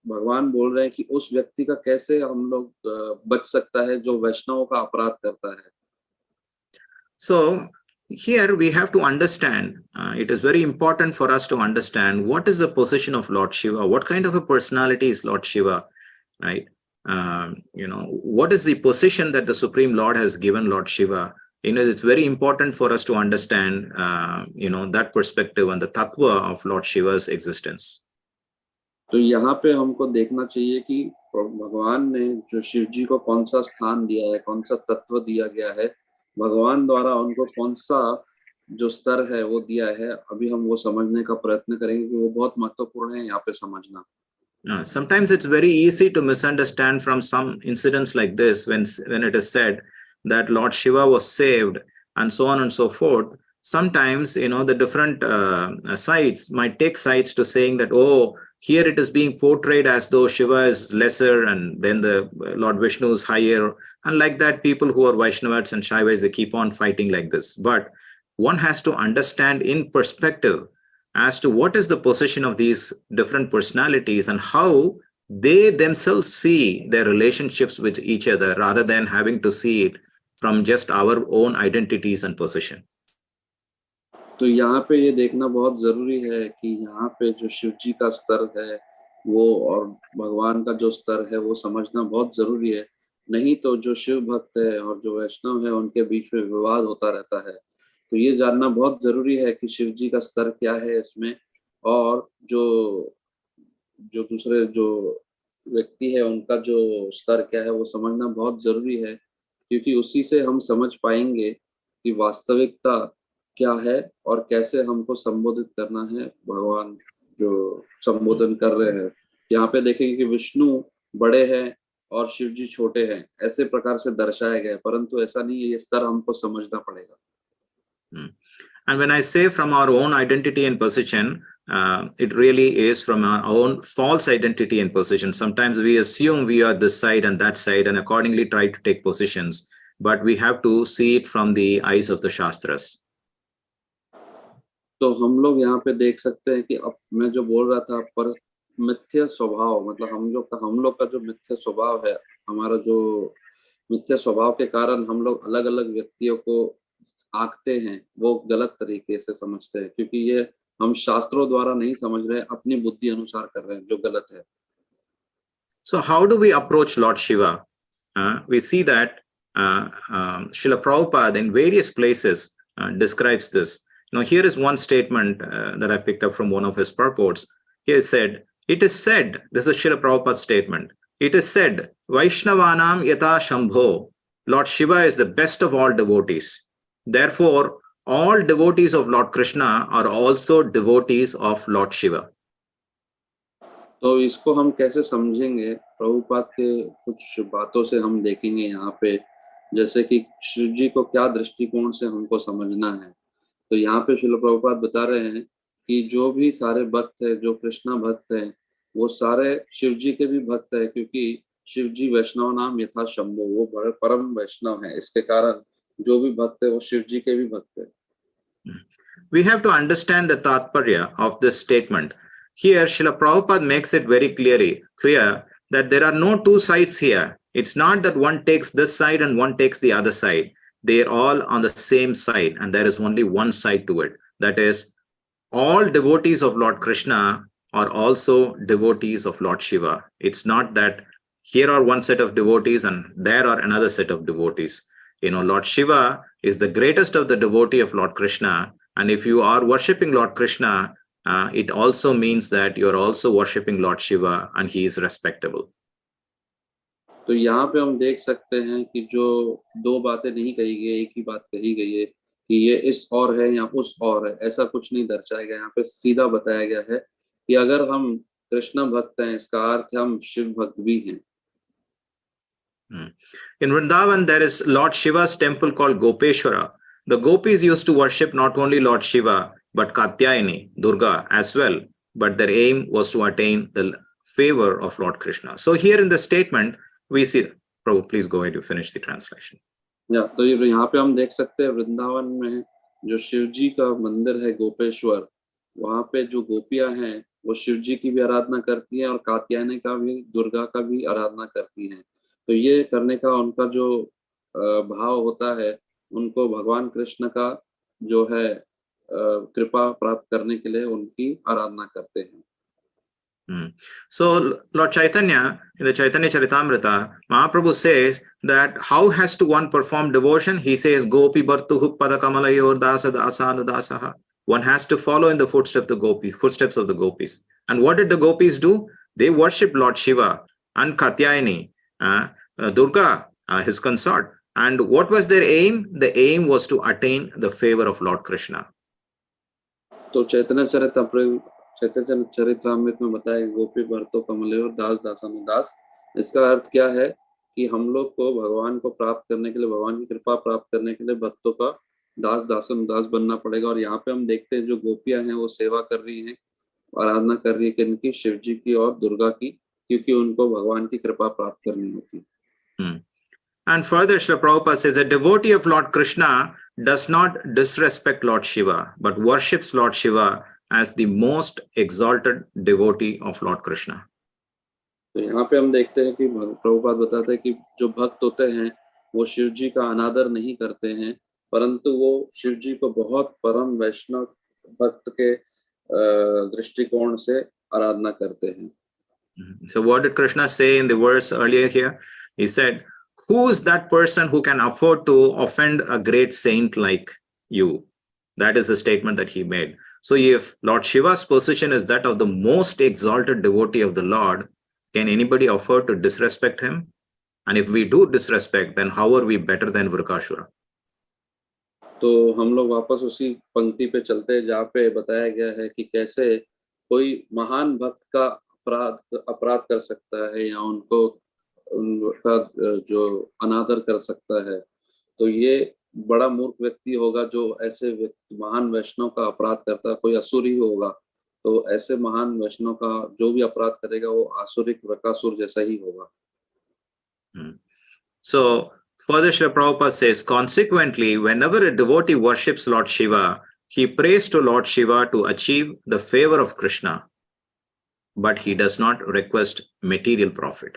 भगवान बोल रहे हैं कि उस व्यक्ति का कैसे हम लोग बच सकता है जो वैष्णवों का अपराध करता है। So here we have to understand, it is very important for us to understand what is the position of Lord Shiva, what kind of a personality is Lord Shiva, right? What is the position that the Supreme Lord has given Lord Shiva? It's very important for us to understand, that perspective and the tattva of Lord Shiva's existence. तो यहाँ पे हमको देखना चाहिए कि भगवान ने जो शिव जी को कौन सा स्थान दिया है, कौन सा तत्व दिया गया है, भगवान द्वारा उनको कौन सा जो स्तर है वो दिया है। अभी हम वो समझने का प्रयत्न करेंगे कि वो बहुत महत्वपूर्ण है यहाँ पे समझना। Sometimes it's very easy to misunderstand from some incidents like this when it is said that Lord Shiva was saved and so on and so forth. Sometimes, the different sides might take sides to saying that, oh, here it is being portrayed as though Shiva is lesser and then the Lord Vishnu is higher. And like that, people who are Vaishnavas and Shaivas, they keep on fighting like this. But one has to understand in perspective as to what is the position of these different personalities and how they themselves see their relationships with each other rather than having to see it from just our own identities and position. तो यहाँ पे ये देखना बहुत जरूरी है कि यहाँ पे जो शिव जी का स्तर है वो और भगवान का जो स्तर है वो समझना बहुत जरूरी है। नहीं तो जो शिव भक्त है और जो वैष्णव है उनके बीच में विवाद होता रहता है। तो ये जानना बहुत जरूरी है कि शिव जी का स्तर क्या है इसमें, और जो दूसरे जो व्यक्ति है उनका जो स्तर क्या है वो समझना बहुत जरूरी है, क्योंकि उसी से हम समझ पाएंगे कि वास्तविकता क्या है और कैसे हमको संबोधित करना है। भगवान जो संबोधन कर रहे हैं यहाँ पे देखेंगे कि विष्णु बड़े हैं और शिव जी छोटे हैं, ऐसे प्रकार से दर्शाया गया है, परंतु ऐसा नहीं है, ये स्तर हमको समझना पड़ेगा। And when I say from our own identity and position, it really is from our own false identity and position. Sometimes we assume we are this side and that side and accordingly try to take positions, but we have to see it from the eyes of the Shastras. तो हम लोग यहाँ पे देख सकते हैं कि अब मैं जो बोल रहा था पर मिथ्या स्वभाव, मतलब हम लोग का जो मिथ्या स्वभाव है, हमारा जो मिथ्या स्वभाव के कारण हम लोग अलग अलग व्यक्तियों को आंकते हैं, वो गलत तरीके से समझते हैं, क्योंकि ये हम शास्त्रों द्वारा नहीं समझ रहे, अपनी बुद्धि अनुसार कर रहे हैं, जो गलत है। So how do we approach Lord Shiva? We see that Srila Prabhupada in various places describes this. Now, here is one statement that I picked up from one of his purports. He said, it is said, this is Srila Prabhupada's statement, it is said, Vaishnavanam yata Shambho, Lord Shiva is the best of all devotees. Therefore, all devotees of Lord Krishna are also devotees of Lord Shiva. तो इसको हम कैसे समझेंगे? प्रभुपाद के कुछ बातों से हम देखेंगे यहाँ पे, जैसे कि शिव जी को क्या दृष्टिकोण से हमको समझना है। तो यहाँ पे श्रील प्रभुपाद बता रहे हैं कि जो भी सारे भक्त है, जो कृष्णा भक्त है, वो सारे शिव जी के भी भक्त है, क्योंकि शिव जी वैष्णव नाम यथा शंभो, वो बड़े परम वैष्णव है, इसके कारण जो भी भक्त है वो शिव जी के भी भक्त है। We have to understand the tatparya of this statement. Here, Srila Prabhupada makes it very clear that there are no two sides here. It's not that one takes this side and one takes the other side. They are all on the same side, and there is only one side to it. That is, all devotees of Lord Krishna are also devotees of Lord Shiva. It's not that here are one set of devotees and there are another set of devotees. Lord Shiva is the greatest of the devotee of Lord Krishna. And if you are worshipping Lord Krishna, it also means that you are also worshipping Lord Shiva and he is respectable. तो यहाँ पे हम देख सकते हैं कि जो दो बातें नहीं कही गई, एक ही बात कही गई है कि ये इस और है या उस और है, ऐसा कुछ नहीं दर्शाया गया। यहाँ पे सीधा बताया गया है कि अगर हम कृष्ण भक्त हैं, इसका अर्थ हम शिव भक्त भी हैं। In Vrindavan, there is Lord Shiva's temple called Gopeshwara. The gopis used to worship not only Lord Shiva, but Katyayani, Durga as well. But their aim was to attain the favor of Lord Krishna. So here in the statement, we see, Prabhu, please go ahead to finish the translation. तो यहाँ पे हम देख सकते हैं वृंदावन में जो शिव जी का मंदिर है गोपेश्वर, वहाँ पे जो गोपियां हैं वो शिव जी की भी आराधना करती हैं और कात्यायनी का भी, दुर्गा का भी आराधना करती हैं। तो ये करने का उनका जो भाव होता है, उनको भगवान कृष्ण का जो है कृपा प्राप्त करने के लिए उनकी आराधना करते हैं। So Lord Chaitanya, in the Chaitanya Charitamrita, Mahaprabhu says that how has to one perform devotion? He says, Gopi Bhartuhu Padakamalayor Dasa Dasana Dasaha. One has to follow in the footsteps of the gopis. And what did the gopis do? They worshipped Lord Shiva and Katyayani, Durga, his consort. And what was their aim? The aim was to attain the favor of Lord Krishna. तो चैतन्य चरितामृत में बताया गोपी भर्तो कमले और दास दासानुदास, इसका अर्थ क्या है कि हम लोग को भगवान को प्राप्त करने के लिए, भगवान की कृपा प्राप्त करने के लिए भक्तों का दास दासानुदास बनना पड़ेगा। और यहाँ पे हम देखते हैं जो गोपियां हैं वो सेवा कर रही हैं, आराधना कर रही है किनकी? शिव जी की और दुर्गा की, क्योंकि उनको भगवान की कृपा प्राप्त करनी होती। And further, Srila Prabhupada says, a devotee of Lord Krishna does not disrespect Lord Shiva, but worships Lord Shiva as the most exalted devotee of Lord Krishna. तो यहाँ पे हम देखते हैं कि प्रभुपाद बताते हैं कि जो भक्त होते हैं वो शिव जी का अनादर नहीं करते हैं, परंतु वो शिव जी को बहुत परम वैष्णव भक्त के दृष्टिकोण से आराधना करते हैं। So what did Krishna say in the verse earlier here? He said, who is that person who can afford to offend a great saint like you? That is the statement that he made. So if Lord Shiva's position is that of the most exalted devotee of the Lord, can anybody afford to disrespect him? And if we do disrespect, then how are we better than Vrikashura? तो हम लोग वापस उसी पंक्ति पे चलते हैं जहाँ पे बताया गया है कि कैसे कोई महान भक्त का अपराध कर सकता है या उनका जो अनादर कर सकता है। तो ये बड़ा मूर्ख व्यक्ति होगा जो ऐसे महान वैष्णव का अपराध करता है, कोई असुरी होगा। तो ऐसे महान वैष्णव का जो भी अपराध करेगा वो आसुरिक वृकासुर जैसा ही होगा। So further, Srila Prabhupada says, consequently, whenever a devotee worships Lord Shiva, he prays to Lord Shiva to achieve the favor of Krishna. but he does not request material profit.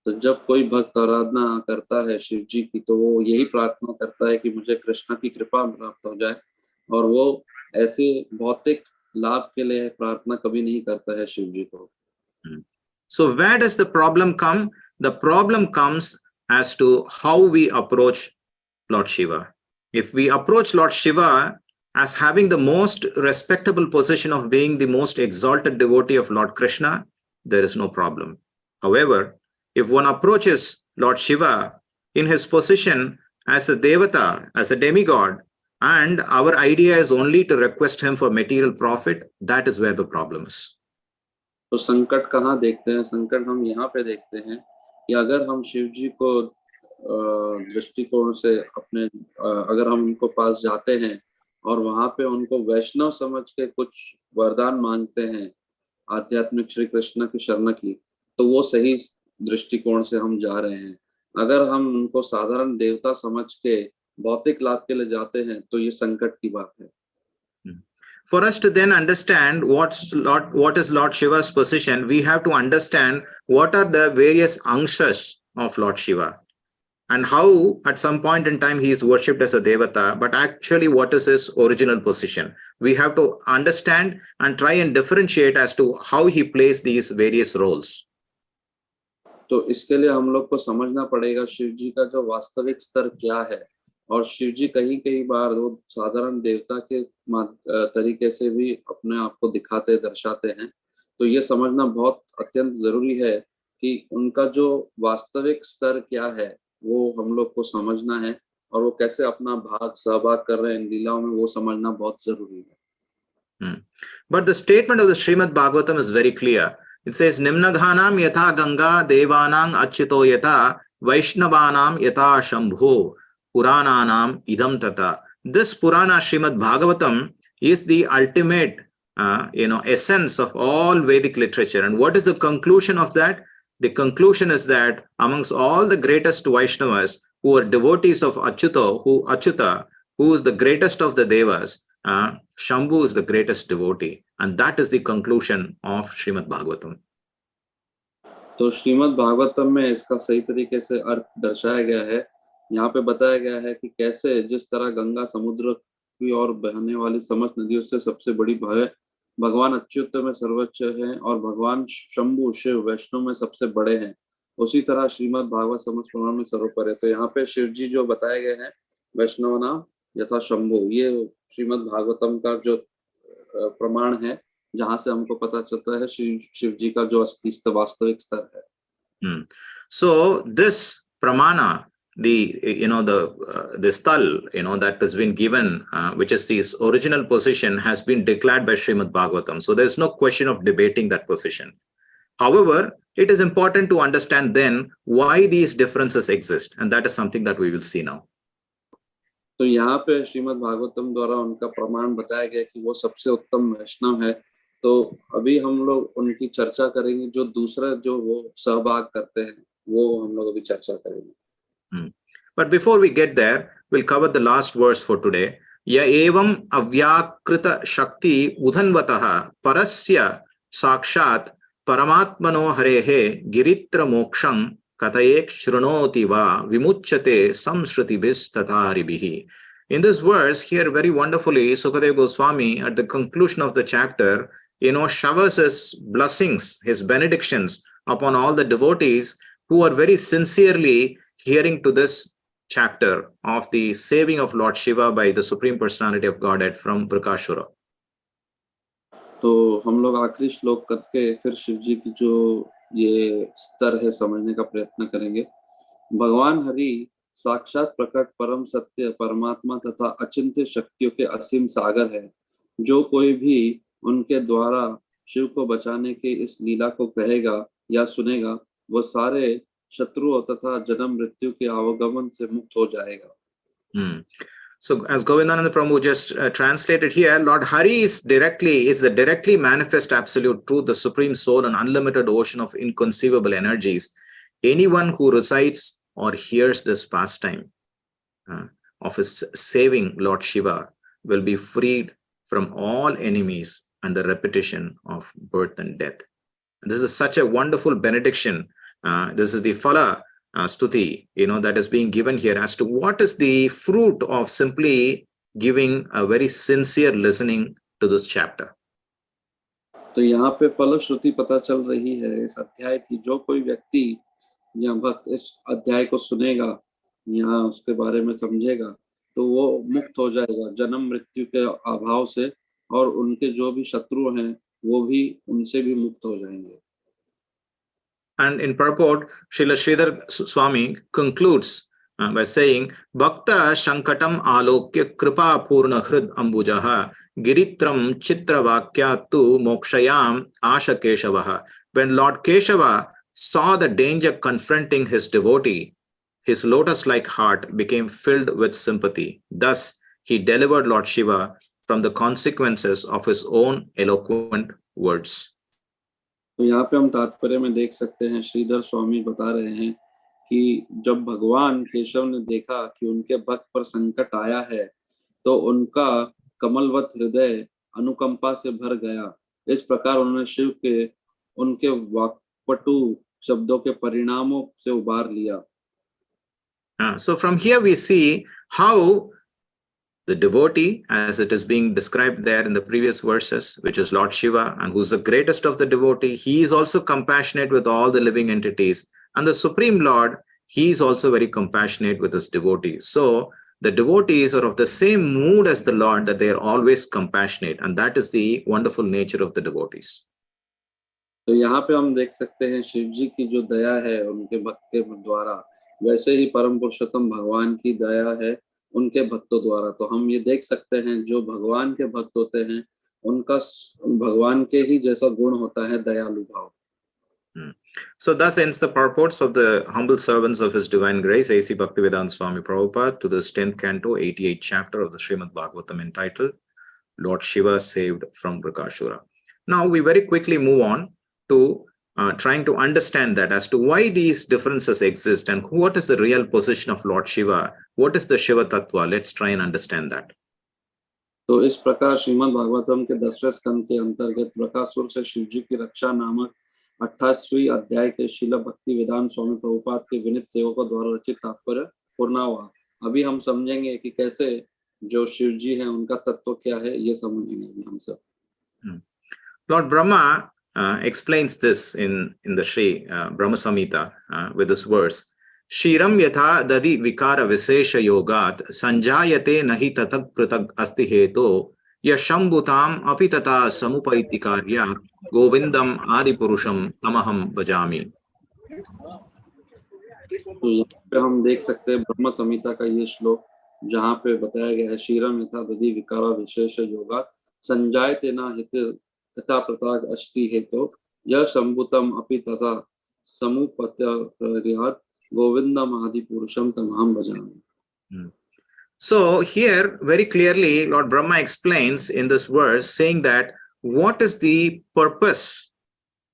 तो जब कोई भक्त आराधना करता है शिव जी की, तो वो यही प्रार्थना करता है कि मुझे कृष्ण की कृपा प्राप्त हो जाए, और वो ऐसे भौतिक लाभ के लिए प्रार्थना कभी नहीं करता है शिव जी को. So where does the problem come? The problem comes as to how we approach Lord Shiva. If we approach Lord Shiva as having the most respectable position of being the most exalted devotee of Lord Krishna, there is no problem. However, if one approaches Lord Shiva in his position as a devata, as a demigod, and our idea is only to request him for material profit, that is where the problem is. तो संकट कहाँ देखते हैं? संकट हम यहाँ पे देखते हैं कि अगर हम शिव जी को दृष्टिकोण से अपने अगर हम उनको पास जाते हैं और वहां पे उनको वैष्णव समझ के कुछ वरदान मांगते हैं आध्यात्मिक श्री कृष्ण की शरण की, तो वो सही दृष्टिकोण से हम जा रहे हैं. अगर हम उनको साधारण देवता समझ के भौतिक लाभ के लिए जाते हैं, तो ये संकट की बात है. For us to then understand what is Lord Shiva's position, we have to understand what are the various angshas of Lord Shiva and how at some point in time he is worshipped as a devata, but actually what is his original position. We have to understand and try and differentiate as to how he plays these various roles. तो इसके लिए हम लोग को समझना पड़ेगा शिव जी का जो वास्तविक स्तर क्या है, और शिव जी कई बार वो साधारण देवता के तरीके से भी अपने आप को दिखाते दर्शाते हैं. तो ये समझना बहुत अत्यंत जरूरी है कि उनका जो वास्तविक स्तर क्या है वो हम लोग को समझना है, और वो कैसे अपना सहभाग कर रहे हैं इन लीलाओं में, वो समझना बहुत जरूरी है. But the statement of the Srimad Bhagavatam is very clear. It says, Nimnaghanam yatha Ganga devanang achyuto yatha Vaishnavanam yatha Shambho Purananam idam tata. This Purana Srimad Bhagavatam is the ultimate essence of all Vedic literature. And what is the conclusion of that? The conclusion is that amongst all the greatest Vaishnavas who are devotees of Achyuta, who is the greatest of the Devas, Shambhu is the greatest devotee. And that is the conclusion of Srimad Bhagavatam. तो श्रीमद् भागवतम में इसका सही तरीके से अर्थ दर्शाया गया है. यहाँ पे बताया गया है कि कैसे जिस तरह गंगा समुद्र की ओर बहने वाली समस्त नदियों से सबसे बड़ी भगवान अच्युत में सर्वोच्च है और भगवान शंभु शिव वैष्णव में सबसे बड़े हैं, उसी तरह श्रीमद् भागवत समस्त पुराण में सर्वोपरि है. तो यहाँ पे शिव जी जो बताए गए हैं वैष्णव नाम यथा शंभु, ये श्रीमद् भागवतम का जो प्रमाण है जहां से हमको पता चलता है शिव जी का जो वास्तविक स्तर है. So this pramana, the stal, that has been given, which is his original position, has been declared by Srimad Bhagavatam. So there's no question of debating that position. However, it is important to understand then why these differences exist, and that is something that we will see now. तो यहाँ पे श्रीमद् भागवतम द्वारा उनका प्रमाण बताया गया कि वो सबसे उत्तम वैष्णव है. तो अभी हम लोग उनकी चर्चा करेंगे, जो दूसरा जो वो सहभाग करते हैं वो हम लोग अभी चर्चा करेंगे. But before we get there, we'll cover the last verse for today. Ya evam avyakrita shakti udhanvatah parasya sakshat paramatmano harehe giritra moksham katayek shrunoti va vimuchyate samshrutibis tatharibihi. In this verse here, very wonderfully, Sukadeva Goswami at the conclusion of the chapter, showers his blessings, his benedictions upon all the devotees who are very sincerely hearing to this chapter of the saving of Lord Shiva by the Supreme Personality of Godhead from Prakashura. तो हम लोग आखिरी श्लोक करके फिर शिव जी की जो ये स्तर है समझने का प्रयत्न करेंगे. भगवान हरि साक्षात प्रकट परम सत्य परमात्मा तथा अचिंत्य शक्तियों के असीम सागर है. जो कोई भी उनके द्वारा शिव को बचाने की इस लीला को कहेगा या सुनेगा, वो सारे शत्रुओं तथा जन्म मृत्यु के आवागमन से मुक्त हो जाएगा. So as Govindananda Prabhu just translated here, Lord Hari is the directly manifest absolute truth, the supreme soul, an unlimited ocean of inconceivable energies. Anyone who recites or hears this pastime of his saving Lord Shiva will be freed from all enemies and the repetition of birth and death. This is such a wonderful benediction. This is the Phala Stuti, that is being given here as to what is the fruit of simply giving a very sincere listening to this chapter. तो यहाँ पे फलश्रुति पता चल रही है इस अध्याय की। जो कोई व्यक्ति या भक्त इस अध्याय को सुनेगा या उसके बारे में समझेगा तो वो मुक्त हो जाएगा जन्म मृत्यु के अभाव से, और उनके जो भी शत्रु हैं वो भी उनसे भी मुक्त हो जाएंगे। And in purport, Srila Sridhar Swami concludes by saying, Bhakta Shankatam Alokya Kripa Purna Hrid Ambujaha Giritram Chitra Vakyatu Mokshayam Asha Keshavaha. When Lord Keshava saw the danger confronting his devotee, his lotus-like heart became filled with sympathy. Thus, he delivered Lord Shiva from the consequences of his own eloquent words. तो यहाँ पे हम तात्पर्य में देख सकते हैं श्रीधर स्वामी बता रहे हैं कि जब भगवान केशव ने देखा कि उनके भक्त पर संकट आया है तो उनका कमलवत हृदय अनुकंपा से भर गया। इस प्रकार उन्होंने शिव के उनके वाक्पटु शब्दों के परिणामों से उबार लिया। So from here we see how the devotee, as it is being described there in the previous verses, which is Lord Shiva, and who's the greatest of the devotee, he is also compassionate with all the living entities. And the Supreme Lord, he is also very compassionate with his devotees. So the devotees are of the same mood as the Lord, that they are always compassionate. And that is the wonderful nature of the devotees. तो यहाँ पे हम देख सकते हैं शिव जी की जो दया है उनके भक्त के द्वारा, वैसे ही परम पुरुषोत्तम भगवान की दया है उनके भक्तों द्वारा। तो हम ये देख सकते हैं जो भगवान के भक्त होते हैं उनका भगवान के ही जैसा गुण होता है दयालु भाव। So thus ends the purports of the humble servants of His Divine Grace, A.C. Bhaktivedanta Swami Prabhupada, to this 10th canto, 88th chapter of the Srimad Bhagavatam, entitled Lord Shiva Saved from Vrakashura. Now we very quickly move on to trying to understand that as to why these differences exist and what is the real position of Lord Shiva. What is the Shiva Tattva? Let's try and understand that. तो इस प्रकार श्रीमद् भागवतम के 10वें स्कंद के अंतर्गत वृकासुर से शिव जी की रक्षा नामक 28वें अध्याय के श्रील भक्ति वेदांत स्वामी प्रभुपाद के विनीत सेवकों द्वारा रचित तात्पर्य पूर्ण हुआ। अभी हम समझेंगे कि कैसे जो शिव जी हैं उनका तत्व क्या है, ये समझेंगे अभी हम सब। Lord Brahma explains this in the Sri Brahma Samhita with this verse. Shiram yatha dadi vikara visesha yogat sanjayate nahi tatag pratag asti heto yashambhutam apitata samupaiti karya govindam adi purusham tamaham bhajami. तो यहाँ पे हम देख सकते हैं ब्रह्म संहिता का ये श्लोक जहाँ पे बताया गया है शीरम यथा दधि विकारा विशेष योगा संजायते न हित तथा प्रताग अष्टि हेतो यह संभुतम अपि तथा समुपत्यात् गोविंदम आदि पुरुषम तमहम भजामि। So here very clearly Lord Brahma explains in this verse, saying that what is the purpose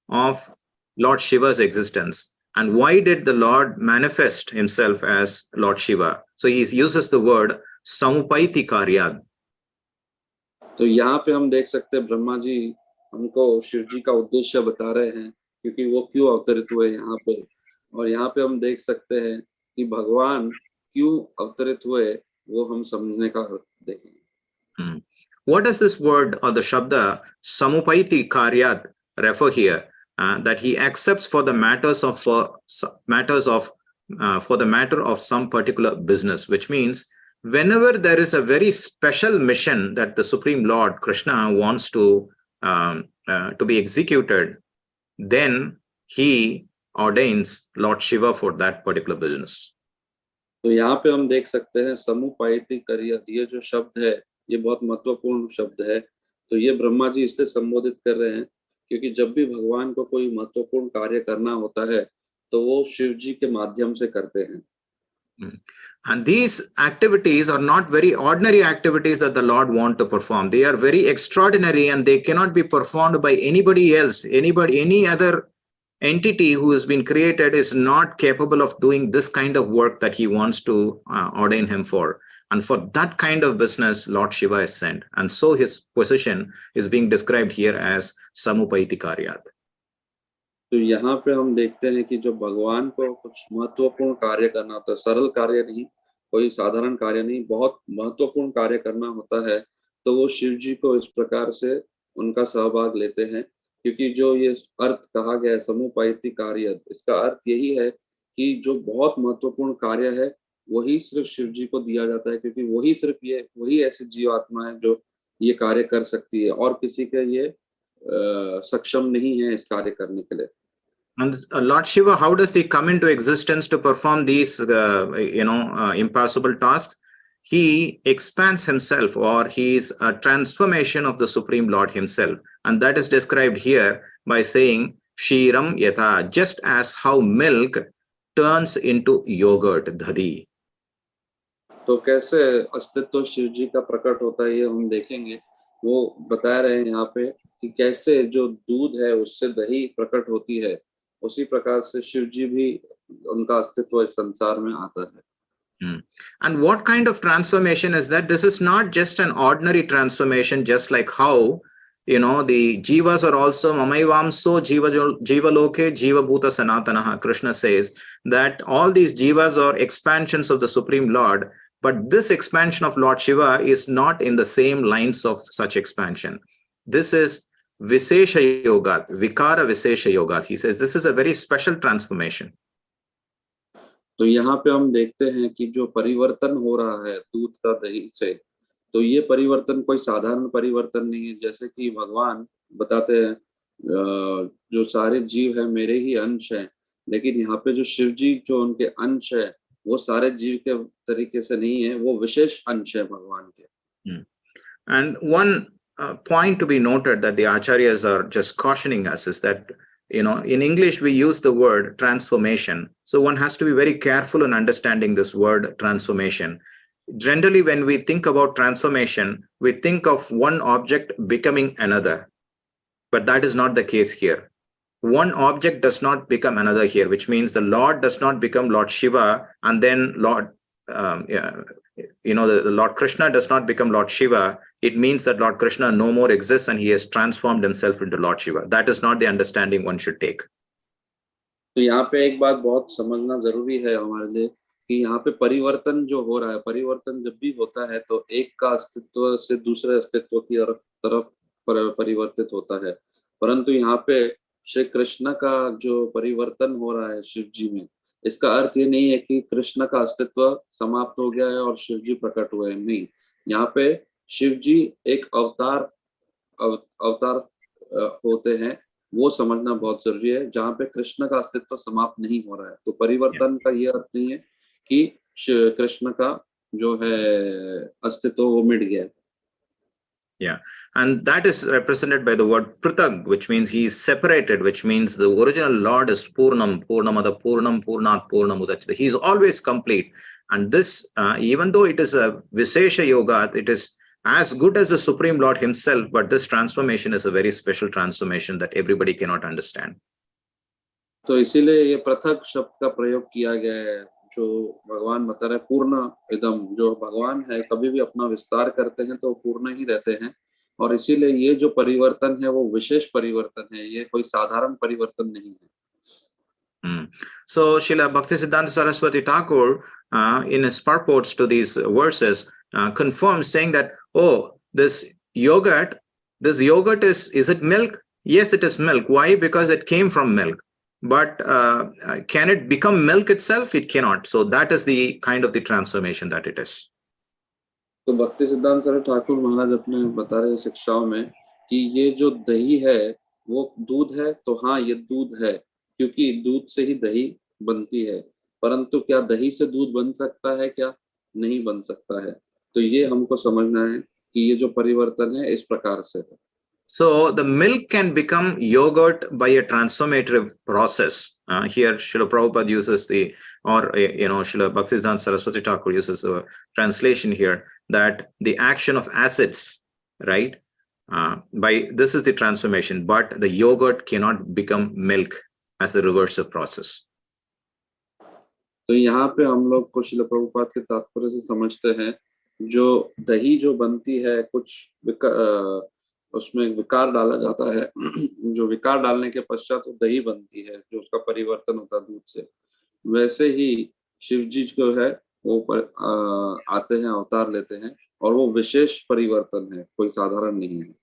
of Lord Shiva's existence and why did the Lord manifest himself as Lord Shiva. So he uses the word samupaiti karyad. तो यहाँ पे हम देख सकते हैं ब्रह्मा जी हमको शिव जी का उद्देश्य बता रहे हैं क्योंकि वो क्यों अवतरित हुए यहाँ पे, और यहाँ पे हम देख सकते हैं कि भगवान क्यों अवतरित हुए वो हम समझने का देखेंगे। What does this word or the shabda samupaiti karyat refer here? That he accepts for the matter of some particular business, which means whenever there is a very special mission that the Supreme Lord Krishna wants to be executed, then he ordains Lord Shiva for that particular business. तो यहाँ पे हम देख सकते हैं समुपायति करियत, ये जो शब्द है ये बहुत महत्वपूर्ण शब्द है। तो ये ब्रह्मा जी इसलिए संबोधित कर रहे हैं क्योंकि जब भी भगवान को कोई महत्वपूर्ण कार्य करना होता है तो वो शिव जी के माध्यम से करते हैं। And these activities are not very ordinary activities that the Lord wants to perform. They are very extraordinary and they cannot be performed by anybody else. Any other entity who has been created is not capable of doing this kind of work that he wants to ordain him for. And for that kind of business, Lord Shiva is sent. And so his position is being described here as Samupaiti Karyat. तो यहाँ पे हम देखते हैं कि जो भगवान को कुछ महत्वपूर्ण कार्य करना होता है, सरल कार्य नहीं, कोई साधारण कार्य नहीं, बहुत महत्वपूर्ण कार्य करना होता है, तो वो शिव जी को इस प्रकार से उनका सहभाग लेते हैं। क्योंकि जो ये अर्थ कहा गया है समुपायति कार्य, इसका अर्थ यही है कि जो बहुत महत्वपूर्ण कार्य है वही सिर्फ शिव जी को दिया जाता है, क्योंकि वही ऐसी जीवात्मा है जो ये कार्य कर सकती है, और किसी के ये सक्षम नहीं है इस कार्य करने के लिए। And Lord Shiva, how does he come into existence to perform these, impossible tasks? He expands himself, or he is a transformation of the Supreme Lord himself. And that is described here by saying, Shiram Yatha, just as how milk turns into yogurt, Dhadi. तो कैसे अस्तित्व शिव जी का प्रकट होता है ये हम देखेंगे। वो बता रहे हैं यहाँ पे कि कैसे जो दूध है उससे दही प्रकट होती है, उसी प्रकार से शिव जी भी उनका अस्तित्व इस संसार में आता है। And what kind of transformation is that? This is not just an ordinary transformation, just like how, the jivas are also mamaivamso jiva loke jiva bhuta sanatanaha. Krishna says that all these jivas are expansions of the Supreme Lord, but this expansion of Lord Shiva is not in the same lines of such expansion. This is Visesha Yogat, Vikara Visesha Yogat. He says this is a very special transformation. तो यहाँ पे हम देखते हैं कि जो परिवर्तन हो रहा है दूध का दही से, तो ये परिवर्तन कोई साधारण परिवर्तन नहीं है। जैसे कि भगवान बताते हैं जो सारे जीव है मेरे ही अंश हैं, लेकिन यहाँ पे जो शिव जी जो उनके अंश है वो सारे जीव के तरीके से नहीं है, वो विशेष अंश है भगवान के। And one point to be noted that the acharyas are just cautioning us is that, in English we use the word transformation. So one has to be very careful in understanding this word transformation. Generally, when we think about transformation, we think of one object becoming another. But that is not the case here. One object does not become another here, which means the Lord does not become Lord Shiva, and then the Lord Krishna does not become Lord Shiva. It means that Lord Krishna no more exists and he has transformed himself into Lord Shiva. That is not the understanding one should take. तो यहाँ पे एक बात बहुत समझना जरूरी है हमारे लिए कि यहाँ पे परिवर्तन जो हो रहा है, परिवर्तन जब भी होता है तो एक का अस्तित्व से दूसरे अस्तित्व की तरफ परिवर्तित होता है। परंतु यहाँ पे श्री कृष्ण का जो परिवर्तन हो रहा है शिव जी में, इसका अर्थ ये नहीं है कि कृष्ण का अस्तित्व समाप्त हो गया है और शिव जी प्रकट हुए हैं, नहीं। यहाँ पे शिव जी एक अवतार होते हैं, वो समझना बहुत जरूरी है, जहाँ पे कृष्ण का अस्तित्व समाप्त नहीं हो रहा है। तो परिवर्तन का ये अर्थ नहीं है कि कृष्ण का जो है अस्तित्व वो मिट गया है। Yeah, and that is represented by the word Pritag, which means he is separated, which means the original Lord is Purnam, Purnamada, Purnam, Purnat, Purnamudachita. He is always complete. And this, even though it is a Visesha Yoga, it is as good as the Supreme Lord himself, but this transformation is a very special transformation that everybody cannot understand. तो इसीलिए ये पृथक शब्द का प्रयोग किया गया है, जो भगवान बता रहे पूर्ण इदम, जो भगवान है कभी भी अपना विस्तार करते हैं तो पूर्ण ही रहते हैं, और इसीलिए ये जो परिवर्तन है वो विशेष परिवर्तन है, ये कोई साधारण परिवर्तन नहीं है। So Srila Bhaktisiddhanta Saraswati Thakur, in his purports to these verses, confirms saying that, this yogurt is it milk? Yes, it is milk. Why? Because it came from milk. But can it become milk itself? It cannot. So that is the kind of the transformation that it is. तो भक्ति सिद्धांत सरस्वती ठाकुर महाराज अपने बता रहे शिक्षाओं में कि ये जो दही है वो दूध है, तो हाँ ये दूध है, क्योंकि दूध से ही दही बनती है, परंतु क्या दही से दूध बन सकता है? क्या नहीं बन सकता है। तो ये हमको समझना है कि ये जो परिवर्तन है इस प्रकार से है। So the milk can become yogurt by a transformative process. Here, Srila Prabhupada uses Srila Bhaktisiddhanta Saraswati Thakur uses a translation here that the action of acids, right? This is the transformation, but the yogurt cannot become milk as a reversive process. तो यहाँ पे हम लोग को श्रील प्रभुपाद के तात्पर्य से समझते हैं जो दही जो बनती है कुछ उसमें विकार डाला जाता है जो विकार डालने के पश्चात वो दही बनती है, जो उसका परिवर्तन होता है दूध से। वैसे ही शिव जी जो है वो आते हैं, अवतार लेते हैं, और वो विशेष परिवर्तन है, कोई साधारण नहीं है।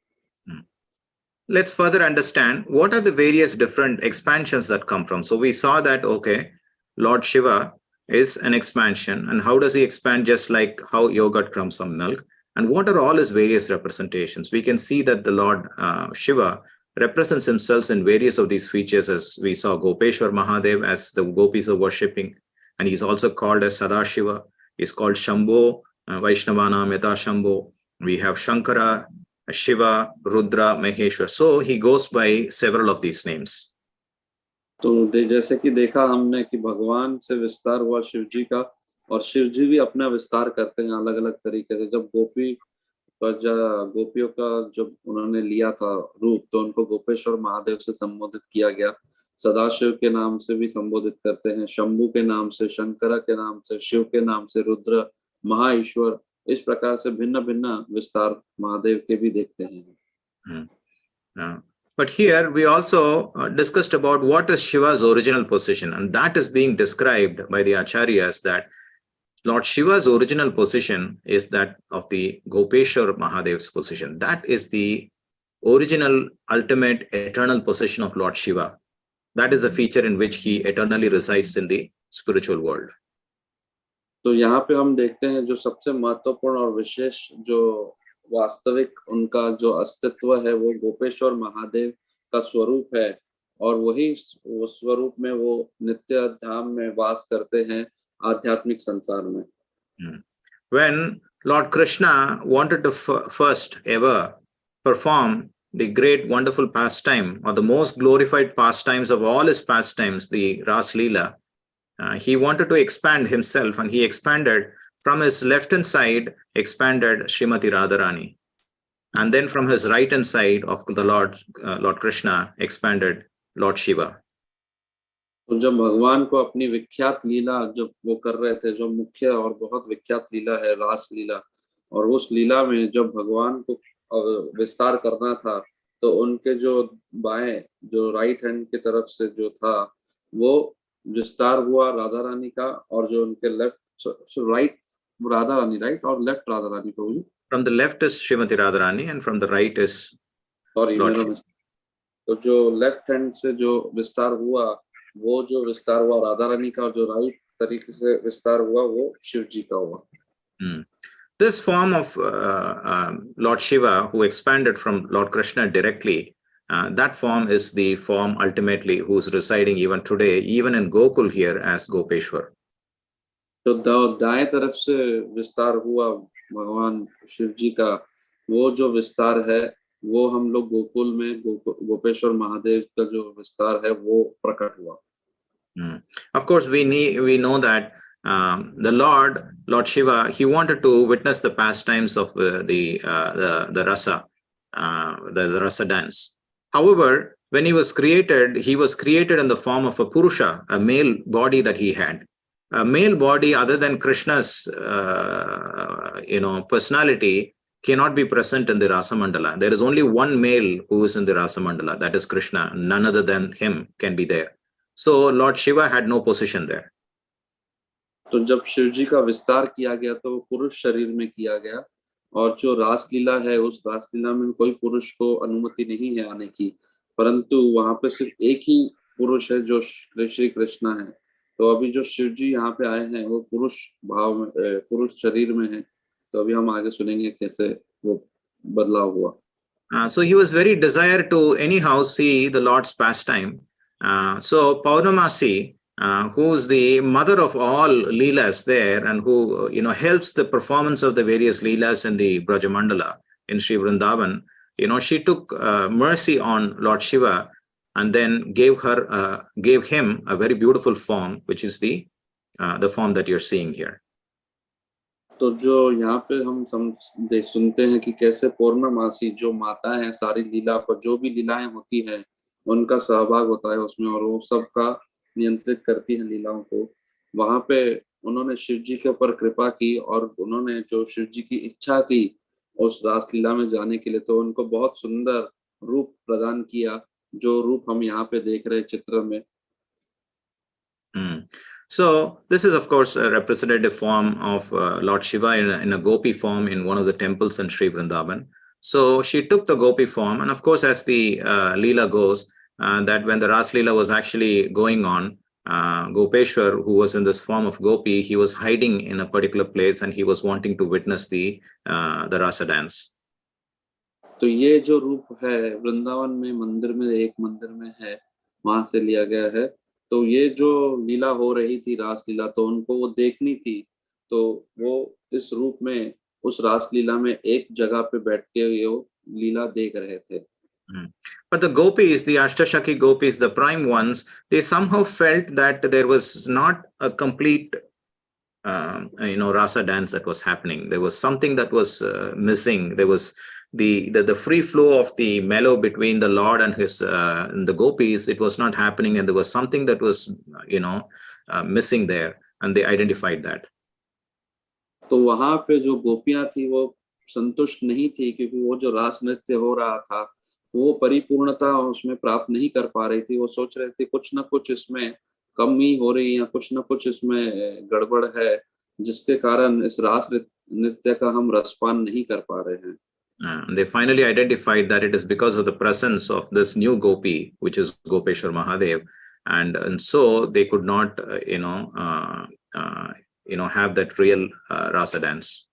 Let's further understand what are the various different expansions that come from. So we saw that, okay, Lord Shiva is an expansion, and how does he expand? Just like how yogurt comes from milk. And what are all his various representations? We can see that the Lord Shiva represents himself in various of these features, as we saw Gopeshwar Mahadev as the gopis are worshipping, and he's also called as Sadashiva. He's called Shambho, Vaishnavanam Yata Shambho. We have Shankara, Shiva, Rudra, Maheshwar. So he goes by several of these names. तो जैसे कि देखा हमने कि भगवान से विस्तार हुआ शिव जी का, और शिव जी भी अपना विस्तार करते हैं अलग अलग तरीके से। जब गोपियों का जब उन्होंने लिया था रूप, तो उनको गोपेश्वर महादेव से संबोधित किया गया। सदाशिव के नाम से भी संबोधित करते हैं, शंभु के नाम से, शंकरा के नाम से, शिव के नाम से, रुद्र, महाईश्वर, इस प्रकार से भिन्न भिन्न विस्तार महादेव के भी देखते हैं। But here we also discussed about what is Shiva's original position, and that is being described by the acharyas that Lord Shiva's original position is that of the Gopeshwar Mahadev's position. That is the original, ultimate, eternal position of Lord Shiva. That is a feature in which he eternally resides in the spiritual world. तो यहाँ पे हम देखते हैं जो सबसे महत्वपूर्ण और विशेष जो वास्तविक उनका जो अस्तित्व है वो गोपेश्वर महादेव का स्वरूप है, और वही स्वरूप में वो नित्य धाम में वास करते हैं, आध्यात्मिक संसार में। When Lord Krishna wanted to first ever perform the great wonderful pastime, or the most glorified pastimes of all his pastimes, the Ras Leela, he wanted to expand himself, and he expanded from his left hand side, expanded Srimati Radharani, and then from his right hand side of the Lord Krishna expanded Lord Shiva. तो जब भगवान को अपनी विख्यात लीला जब वो कर रहे थे, जो मुख्य और बहुत विख्यात लीला है रास लीला, और उस लीला में जब भगवान को विस्तार करना था, तो उनके जो बाएं जो राइट हैंड की तरफ से जो था वो विस्तार हुआ राधा रानी का, और जो उनके left right Radha Rani, right और लेफ्ट राधा रानी को। From the left is Srimati Radharani and from the right is Lord Shiva. तो जो लेफ्ट हैंड से जो विस्तार हुआ, वो जो विस्तार हुआ राधा रानी का, और जो राइट तरीके से विस्तार हुआ वो शिव जी का हुआ। This form of Lord Shiva, who expanded from Lord Krishna directly, that form is the form ultimately who is residing even today, even in Gokul here as Gopeshwar. तो दाएं तरफ से विस्तार हुआ भगवान शिव जी का, वो जो विस्तार है वो हम लोग गोकुल में गोपेश्वर महादेव का जो विस्तार है वो प्रकट हुआ। Of course, we know that the Lord Shiva, he wanted to witness the pastimes of the rasa, the rasa dance. However, when he was created in the form of a Purusha, a male body that he had. A male body other than Krishna's personality cannot be present in the Rasa Mandala. There is only one male who is in the Rasa Mandala, that is Krishna. None other than him can be there. So Lord Shiva had no position there. तो जब शिव जी का विस्तार किया गया तो वो पुरुष शरीर में किया गया, और जो रास लीला है उस रास लीला में कोई पुरुष को अनुमति नहीं है आने की, परंतु वहां पे सिर्फ एक ही पुरुष है जो श्री कृष्ण है। तो अभी जो शिव जी यहाँ पे आए हैं वो पुरुष भाव में, पुरुष शरीर में है। तो अभी हम आगे सुनेंगे कैसे वो बदलाव हुआ। So he was very desired to anyhow see the Lord's pastime. So Paurnamasi, who's the mother of all leelas there, and who helps the performance of the various leelas in the Brajamandala in Sri Vrindavan, she took mercy on Lord Shiva, and then gave him a very beautiful form, which is the form that you're seeing here. तो जो यहाँ पे हम सुनते हैं कि कैसे पूर्णमासी जो माता है सारी लीला पर जो भी लीलाएं होती हैं उनका सहभाग होता है उसमें, और वो सबका नियंत्रित करती है लीलाओं को। वहां पे उन्होंने शिव जी के ऊपर कृपा की और उन्होंने जो शिव जी की इच्छा थी उस रासलीला में जाने के लिए, तो उनको बहुत सुंदर रूप प्रदान किया, जो रूप हम यहाँ पे देख रहे हैं चित्र में। So this is of course a representative form of Lord Shiva in a gopi form in one of the temples in Sri Vrindavan. So she took the gopi form, and of course as the Leela goes, that when the Ras Leela was actually going on, Gopeshwar, who was in this form of gopi, he was hiding in a particular place and he was wanting to witness the Rasa dance. तो ये जो रूप है वृंदावन में मंदिर में, एक मंदिर में है, वहां से लिया गया है। तो ये जो लीला हो रही थी रास लीला, तो उनको वो देखनी थी, तो वो इस रूप में उस रास लीला में एक जगह पे बैठ के ये लीला देख रहे थे। But the gopis, the Ashtashaki gopis, the prime ones, they somehow felt that there was not a complete rasa dance that was happening. There was something that was missing. There was the free flow of the mellow between the Lord and his the gopis. It was not happening, and there was something that was missing there, and they identified that. तो वहां पे जो गोपियां थी वो संतुष्ट नहीं थी, क्योंकि वो जो रास नृत्य हो रहा था वो परिपूर्णता उसमें प्राप्त नहीं कर पा रही थी। वो सोच रहे थे कुछ ना कुछ इसमें कमी हो रही है, कुछ ना कुछ इसमें गड़बड़ है, जिसके कारण इस रास नृत्य का हम रसपान नहीं कर पा रहे हैं। They finally identified that it is because of the presence of this new gopi, which is Gopeshwar Mahadev, and so they could not have that real rasa dance.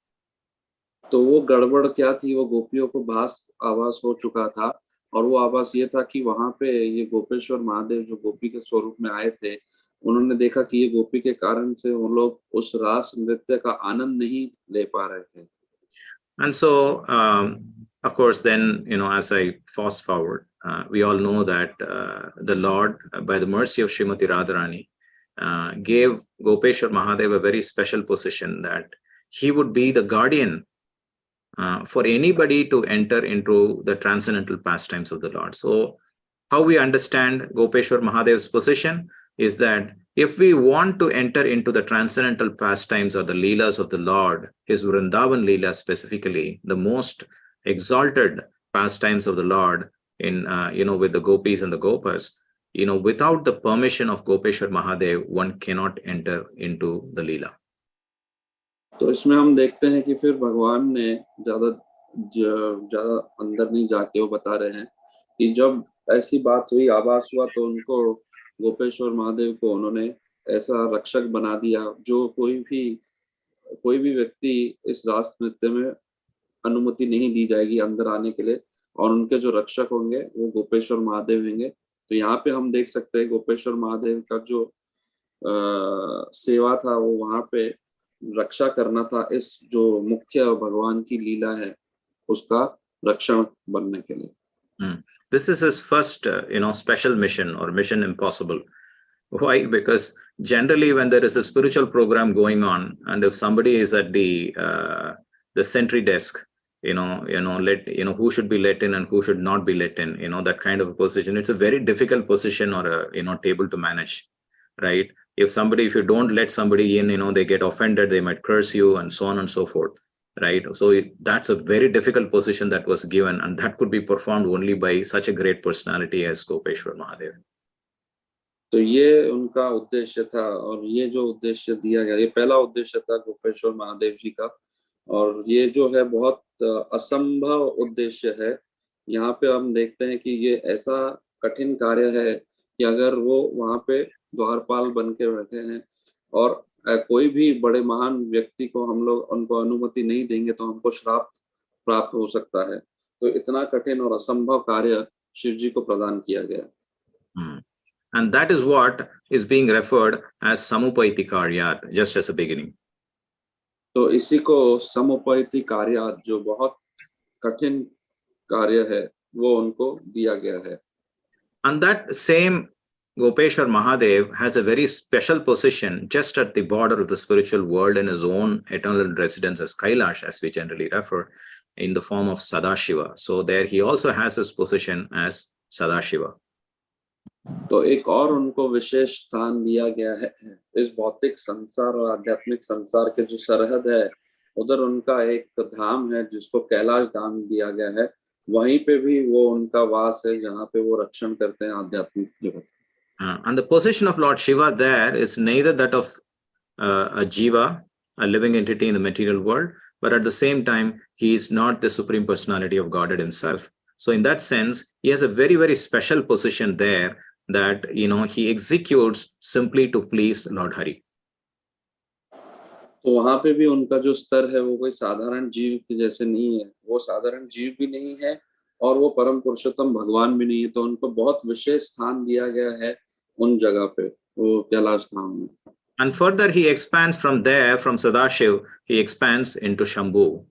तो वो गड़बड़ क्या थी, वो गोपियों को आभास हो चुका था, और वो आभास ये था कि वहां पे ये गोपेश्वर महादेव जो गोपी के स्वरूप में आए थे, उन्होंने देखा कि ये गोपी के कारण से वो लोग उस रास नृत्य का आनंद नहीं ले पा रहे थे। And so, of course, then, as I fast forward, we all know that the Lord, by the mercy of Srimati Radharani, gave Gopeshwar Mahadev a very special position, that he would be the guardian for anybody to enter into the transcendental pastimes of the Lord. So how we understand Gopeshwar Mahadev's position is that if we want to enter into the transcendental pastimes or the Leelas of the Lord, his Vrindavan Leela specifically, the most exalted pastimes of the Lord in, with the gopis and the gopas, without the permission of Gopeshwar Mahadev, one cannot enter into the Leela. तो इसमें हम देखते हैं कि फिर भगवान ने ज्यादा अंदर नहीं जाके वो बता रहे हैं कि जब ऐसी बात हुई, आभास हुआ, तो उनको गोपेश्वर महादेव को उन्होंने ऐसा रक्षक बना दिया, जो कोई भी व्यक्ति इस रास नृत्य में अनुमति नहीं दी जाएगी अंदर आने के लिए, और उनके जो रक्षक होंगे वो गोपेश्वर महादेव होंगे। तो यहाँ पे हम देख सकते हैं गोपेश्वर महादेव का जो सेवा था, वो वहां पे रक्षा करना था, इस जो मुख्य भगवान की लीला है उसका रक्षण बनने के लिए। This is his first, special mission or mission impossible. Why? Because generally, when there is a spiritual program going on, and if somebody is at the sentry desk, who should be let in and who should not be let in, that kind of a position. It's a very difficult position or a table to manage, right? If you don't let somebody in, they get offended, they might curse you, and so on and so forth. Right, so that's a very difficult position that was given, and that could be performed only by such a great personality as Gopeshwar Mahadev. तो ये उनका उद्देश्य था, और ये जो उद्देश्य दिया गया, ये पहला उद्देश्य था गोपेश्वर महादेव जी का, और ये जो है बहुत असंभव उद्देश्य है। यहाँ पे हम देखते हैं कि ये ऐसा कठिन कार्य है कि अगर वो वहाँ पे द्वारपाल बन के बैठे हैं और कोई भी बड़े महान व्यक्ति को हम लोग उनको अनुमति नहीं देंगे तो हमको श्राप प्राप्त हो सकता है। तो इतना कठिन और असंभव कार्य शिव जी को प्रदान किया गया। And that is what is being referred as samupayati karyat, just as a beginning. तो इसी को समुपैति कार्यात, जो बहुत कठिन कार्य है, वो उनको दिया गया है। And that same Gopeshwar Mahadev has a very special position just at the border of the spiritual world in his own eternal residence as Kailash, as we generally refer, in the form of Sadashiva. So there he also has his position as Sadashiva. तो एक और उनको विशेष स्थान दिया गया है इस भौतिक संसार और आध्यात्मिक संसार के जो सरहद है, उधर उनका एक धाम है जिसको कैलाश धाम दिया गया है। वहीं पे भी वो उनका वास है जहाँ पे वो रक्षण करते हैं आध्यात्मिक जगत। And the position of Lord Shiva there is neither that of a jiva, a living entity in the material world, but at the same time, he is not the Supreme Personality of Godhead himself. So in that sense, he has a very, very special position there that, he executes simply to please Lord Hari. तो वहां पे भी उनका जो स्तर है वो कोई साधारण जीव के जैसे नहीं है, वो साधारण जीव भी नहीं है और वो परम पुरुषोत्तम भगवान भी नहीं है। तो उनको बहुत विशेष स्थान दिया गया है उन जगह पे, वो कैलाश धाम में। And further, he expands from there, from Sadashiv, he expands into Shambhu.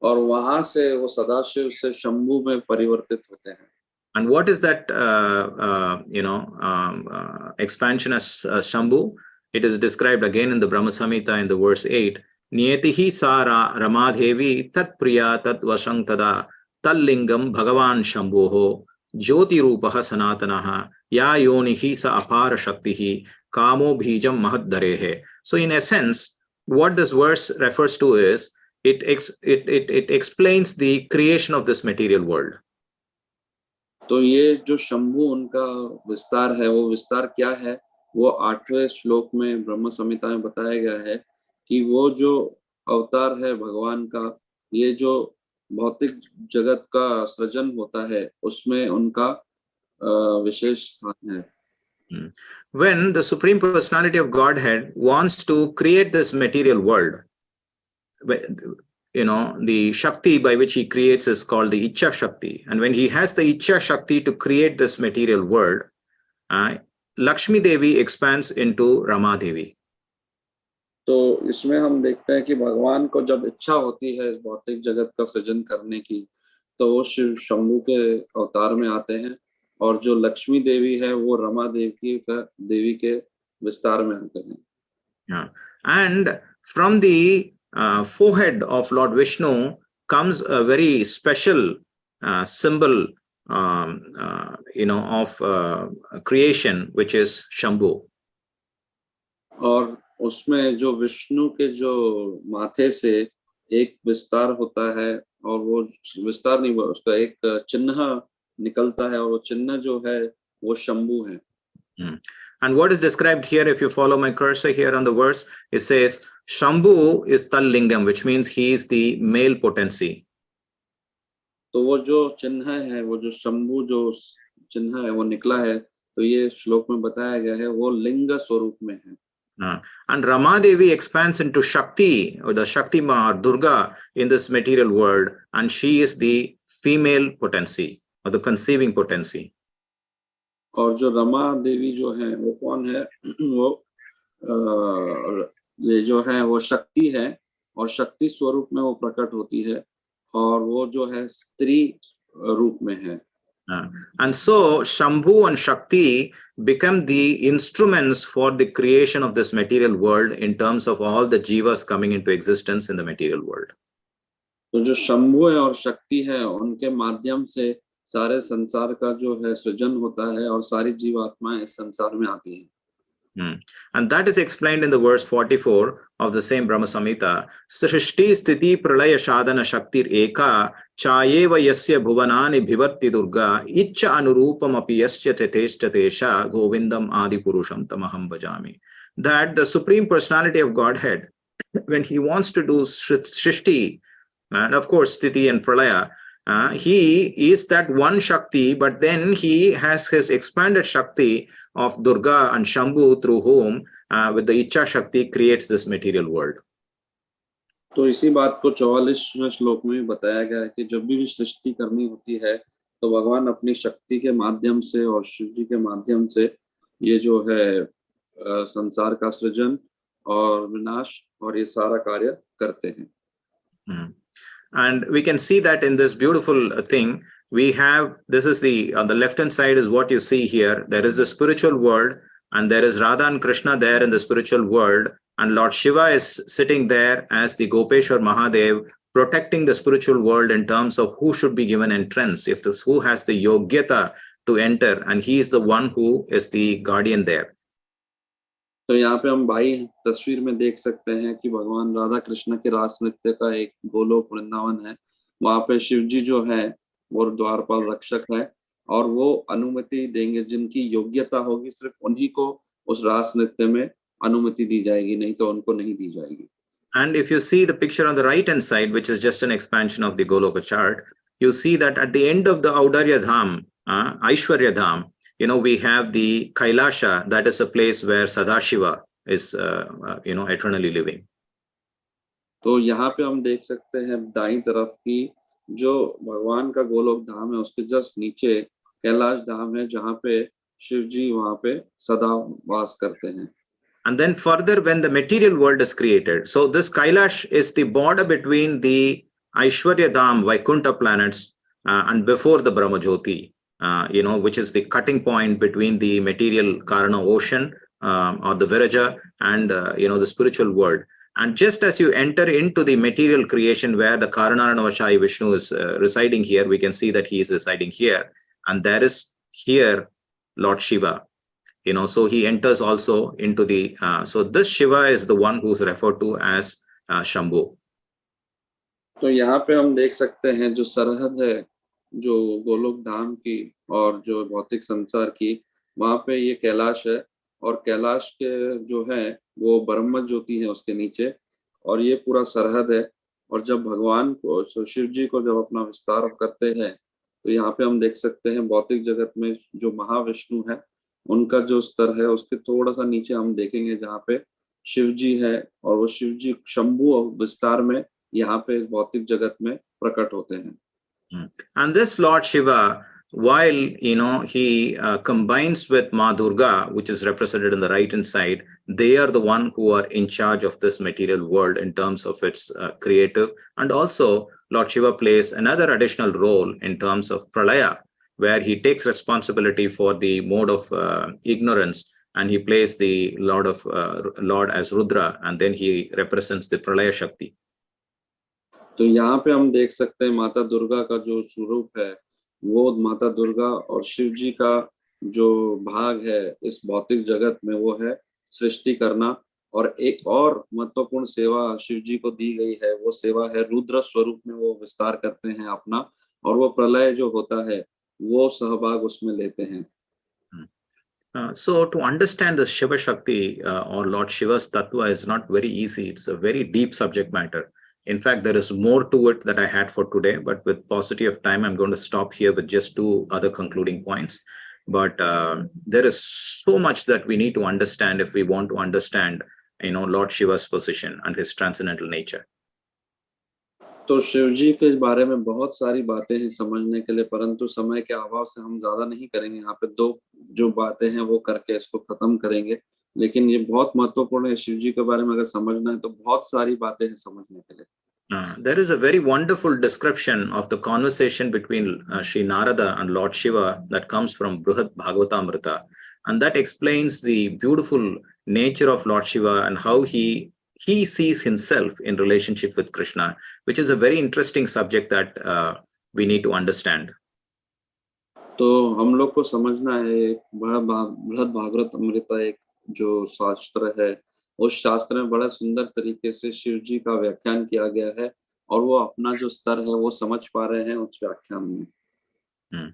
और वहां से वो सदाशिव से शंभु में परिवर्तित होते हैं। And what is that, expansion as Shambhu? It is described again in the Brahma Samhita in the verse 8. Niyatihi sara ramadhevi tat priya tat vasang tada tallingam bhagavan shambhoho jyoti rupaha sanatanaha ya yonihi sa apara shaktihi kamo bhijam mahaddarehe. So in essence, what this verse refers to is, it explains the creation of this material world. तो ये जो शंभु उनका विस्तार है, वो विस्तार क्या है, वो 8वें श्लोक में ब्रह्म संहिता में बताया गया है कि वो जो अवतार है भगवान का, ये जो भौतिक जगत का सृजन होता है उसमें उनका विशेष स्थान है। When the Supreme Personality of Godhead wants to create this material world, the Shakti by which he creates is called the Ichcha Shakti. And when he has the Ichcha Shakti to create this material world, Lakshmi Devi expands into Rama Devi. तो इसमें हम देखते हैं कि भगवान को जब इच्छा होती है भौतिक जगत का सृजन करने की, तो वो शिव शंभु के अवतार में आते हैं और जो लक्ष्मी देवी है वो रमा देवी के विस्तार में आते हैं। And from the forehead of Lord Vishnu comes a very special symbol, of creation, which is Shambhu. और उसमें जो विष्णु के जो माथे से एक विस्तार होता है और वो विस्तार नहीं, उसका एक चिन्ह निकलता है और वो चिन्ह जो है वो शंभु है। And what is described here, if you follow my cursor here on the verse, it says Shambhu is Tallingam, which means he is the male potency. तो वो जो चिन्ह है, वो जो शंभु जो चिन्ह है वो निकला है, तो ये श्लोक में बताया गया है वो लिंग स्वरूप में है। And Rama Devi expands into Shakti, or the Shakti Ma or Durga in this material world, and she is the female potency or the conceiving potency. और जो रमा देवी जो है वो कौन है, वो ये जो है वो शक्ति है और शक्ति स्वरूप में वो प्रकट होती है और वो जो है स्त्री रूप में है। And so Shambhu and Shakti become the instruments for the creation of this material world in terms of all the jivas coming into existence in the material world. तो जो शंभु है और शक्ति है, उनके माध्यम से सारे संसार का जो है सृजन होता है और सारी जीवात्माएं इस संसार में आती हैं। And that is explained in the verse 44 of the same Brahma Samhita. Srishti sthiti pralaya sadhana shaktir eka chayeva yasya bhuvanani bhivatti durga ichcha anurupam api yasya teteshtesha govindam adi purusham tamaham bhajami. That the Supreme Personality of Godhead, when he wants to do Srishti, and of course sthiti and pralaya, he is that one Shakti, but then he has his expanded Shakti of Durga and Shambhu, through whom with the Ichcha Shakti creates this material world. तो इसी बात को 44वें श्लोक में बताया गया है कि जब भी सृष्टि करनी होती है तो भगवान अपनी शक्ति के माध्यम से और शिव जी के माध्यम से ये जो है संसार का सृजन और विनाश और ये सारा कार्य करते हैं। And we can see that in this beautiful thing, we have, this is on the left hand side is what you see here. There is the spiritual world and there is Radha and Krishna there in the spiritual world, and Lord Shiva is sitting there as the Gopeshwar Mahadev, protecting the spiritual world in terms of who should be given entrance, who has the yogyata to enter, and he is the one who is the guardian there. तो यहाँ पे हम भाई तस्वीर में देख सकते हैं कि भगवान राधा कृष्ण के रास नृत्य का एक गोलोक वृंदावन है। वहाँ पे शिव जी जो है वो द्वारपाल रक्षक है और वो अनुमति देंगे, जिनकी योग्यता होगी सिर्फ उन्हीं को उस रास नृत्य में अनुमति दी जाएगी, नहीं तो उनको नहीं दी जाएगी। And if you see the picture on the right hand side, which is just an expansion of the Goloka chart, you see that at the end of the Audarya Dham, Aishwarya Dham, we have the Kailasha, that is a place where Sadashiva is, eternally living. तो यहाँ पे हम देख सकते हैं दाईं तरफ की जो भगवान का गोलोक धाम है, उसके जस्ट नीचे कैलाश धाम है, जहाँ पे शिव जी वहाँ पे सदा वास करते हैं। And then further, when the material world is created, so this Kailash is the border between the Aishwarya Dham, Vaikuntha planets, and before the Brahmajyoti, which is the cutting point between the material Karana ocean, or the Viraja, and, the spiritual world. And just as you enter into the material creation where the Karanarana Vishnu is residing here, we can see that he is residing here. And there is here Lord Shiva. So he enters also into the, so this Shiva is the one who is referred to as Shambhu. तो यहाँ पे हम देख सकते हैं जो सरहद है जो गोलोक धाम की और जो भौतिक संसार की, वहाँ पे ये कैलाश है और कैलाश के जो है वो ब्रह्म ज्योति है उसके नीचे, और ये पूरा सरहद है। और जब भगवान को शिव जी को जब अपना विस्तार करते हैं तो यहाँ पे हम देख सकते हैं भौतिक जगत में जो महाविष्णु है उनका जो स्तर है उसके थोड़ा सा नीचे हम देखेंगे जहाँ पे शिव जी है, और वो शिव जी शंभु विस्तार में यहाँ पे भौतिक जगत में प्रकट होते हैं। And this Lord Shiva, while he combines with Ma Durga, which is represented in the right hand side, they are the one who are in charge of this material world in terms of its creative. And also Lord Shiva plays another additional role in terms of Pralaya, where he takes responsibility for the mode of ignorance, and he plays the Lord as Rudra, and then he represents the Pralaya Shakti. तो यहाँ पे हम देख सकते हैं माता दुर्गा का जो स्वरूप है वो माता दुर्गा और शिव जी का जो भाग है इस भौतिक जगत में वो है सृष्टि करना, और एक और महत्वपूर्ण सेवा शिव जी को दी गई है, वो सेवा है रुद्र स्वरूप में वो विस्तार करते हैं अपना, और वो प्रलय जो होता है वो सहभाग उसमें लेते हैं। So to understand the Shiva Shakti or Lord Shiva's Tattva is not very easy. It's a very deep subject matter. In fact, there is more to it that I had for today, but with paucity of time, I'm going to stop here with just 2 other concluding points. But there is so much that we need to understand if we want to understand, Lord Shiva's position and his transcendental nature. तो शिव जी के बारे में बहुत सारी बातें हैं समझने के लिए, परंतु समय के अभाव से हम ज्यादा नहीं करेंगे। यहाँ पे 2 जो बातें हैं वो करके इसको खत्म करेंगे, लेकिन ये बहुत महत्वपूर्ण है। शिव जी के बारे में अगर समझना है तो बहुत सारी बातें हैं समझने के लिए। There is a very wonderful description of the conversation between Sri Narada and Lord Shiva that comes from Brihad Bhagavatamrita, and that explains the beautiful nature of Lord Shiva and how he sees himself in relationship with Krishna, which is a very interesting subject that we need to understand. तो हम लोग को समझना है बृहद भागवतामृत एक जो शास्त्र है, उस शास्त्र में बड़ा सुंदर तरीके से शिव जी का व्याख्यान किया गया है, और वो अपना जो स्तर है वो समझ पा रहे हैं उस व्याख्यान में।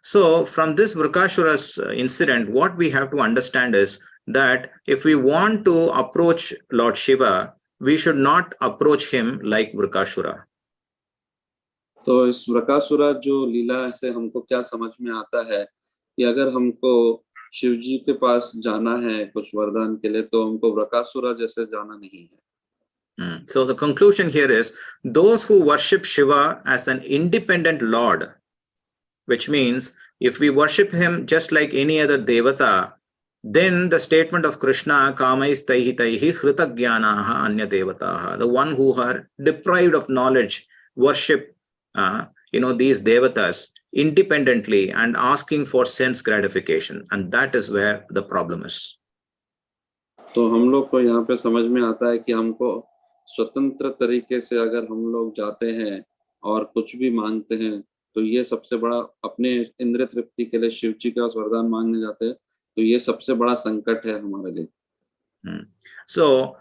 So from this Vrikashura's incident, what we have to understand is that if we want to approach Lord Shiva, we should not approach him like Vrikashura. तो इस वृकासुरा जो लीला से हमको क्या समझ में आता है कि अगर हमको शिव जी के पास जाना है कुछ वरदान के लिए तो हमको वृकासुरा जैसे जाना नहीं है। So the conclusion here is those who worship Shiva as an independent Lord, which means if we worship him just like any other devata, then the statement of Krishna, kamais taihi taihi hritagyanaha anya devataha, the one who are deprived of knowledge, worship these devatas independently and asking for sense gratification, and that is where the problem is. तो हम लोग को यहाँ पे समझ में आता है कि हमको स्वतंत्र तरीके से अगर हम लोग जाते हैं और कुछ भी मांगते हैं तो ये सबसे बड़ा, अपने इंद्रिय तृप्ति के लिए शिव जी का वरदान मांगने जाते हैं, तो ये सबसे बड़ा संकट है हमारे लिए। So,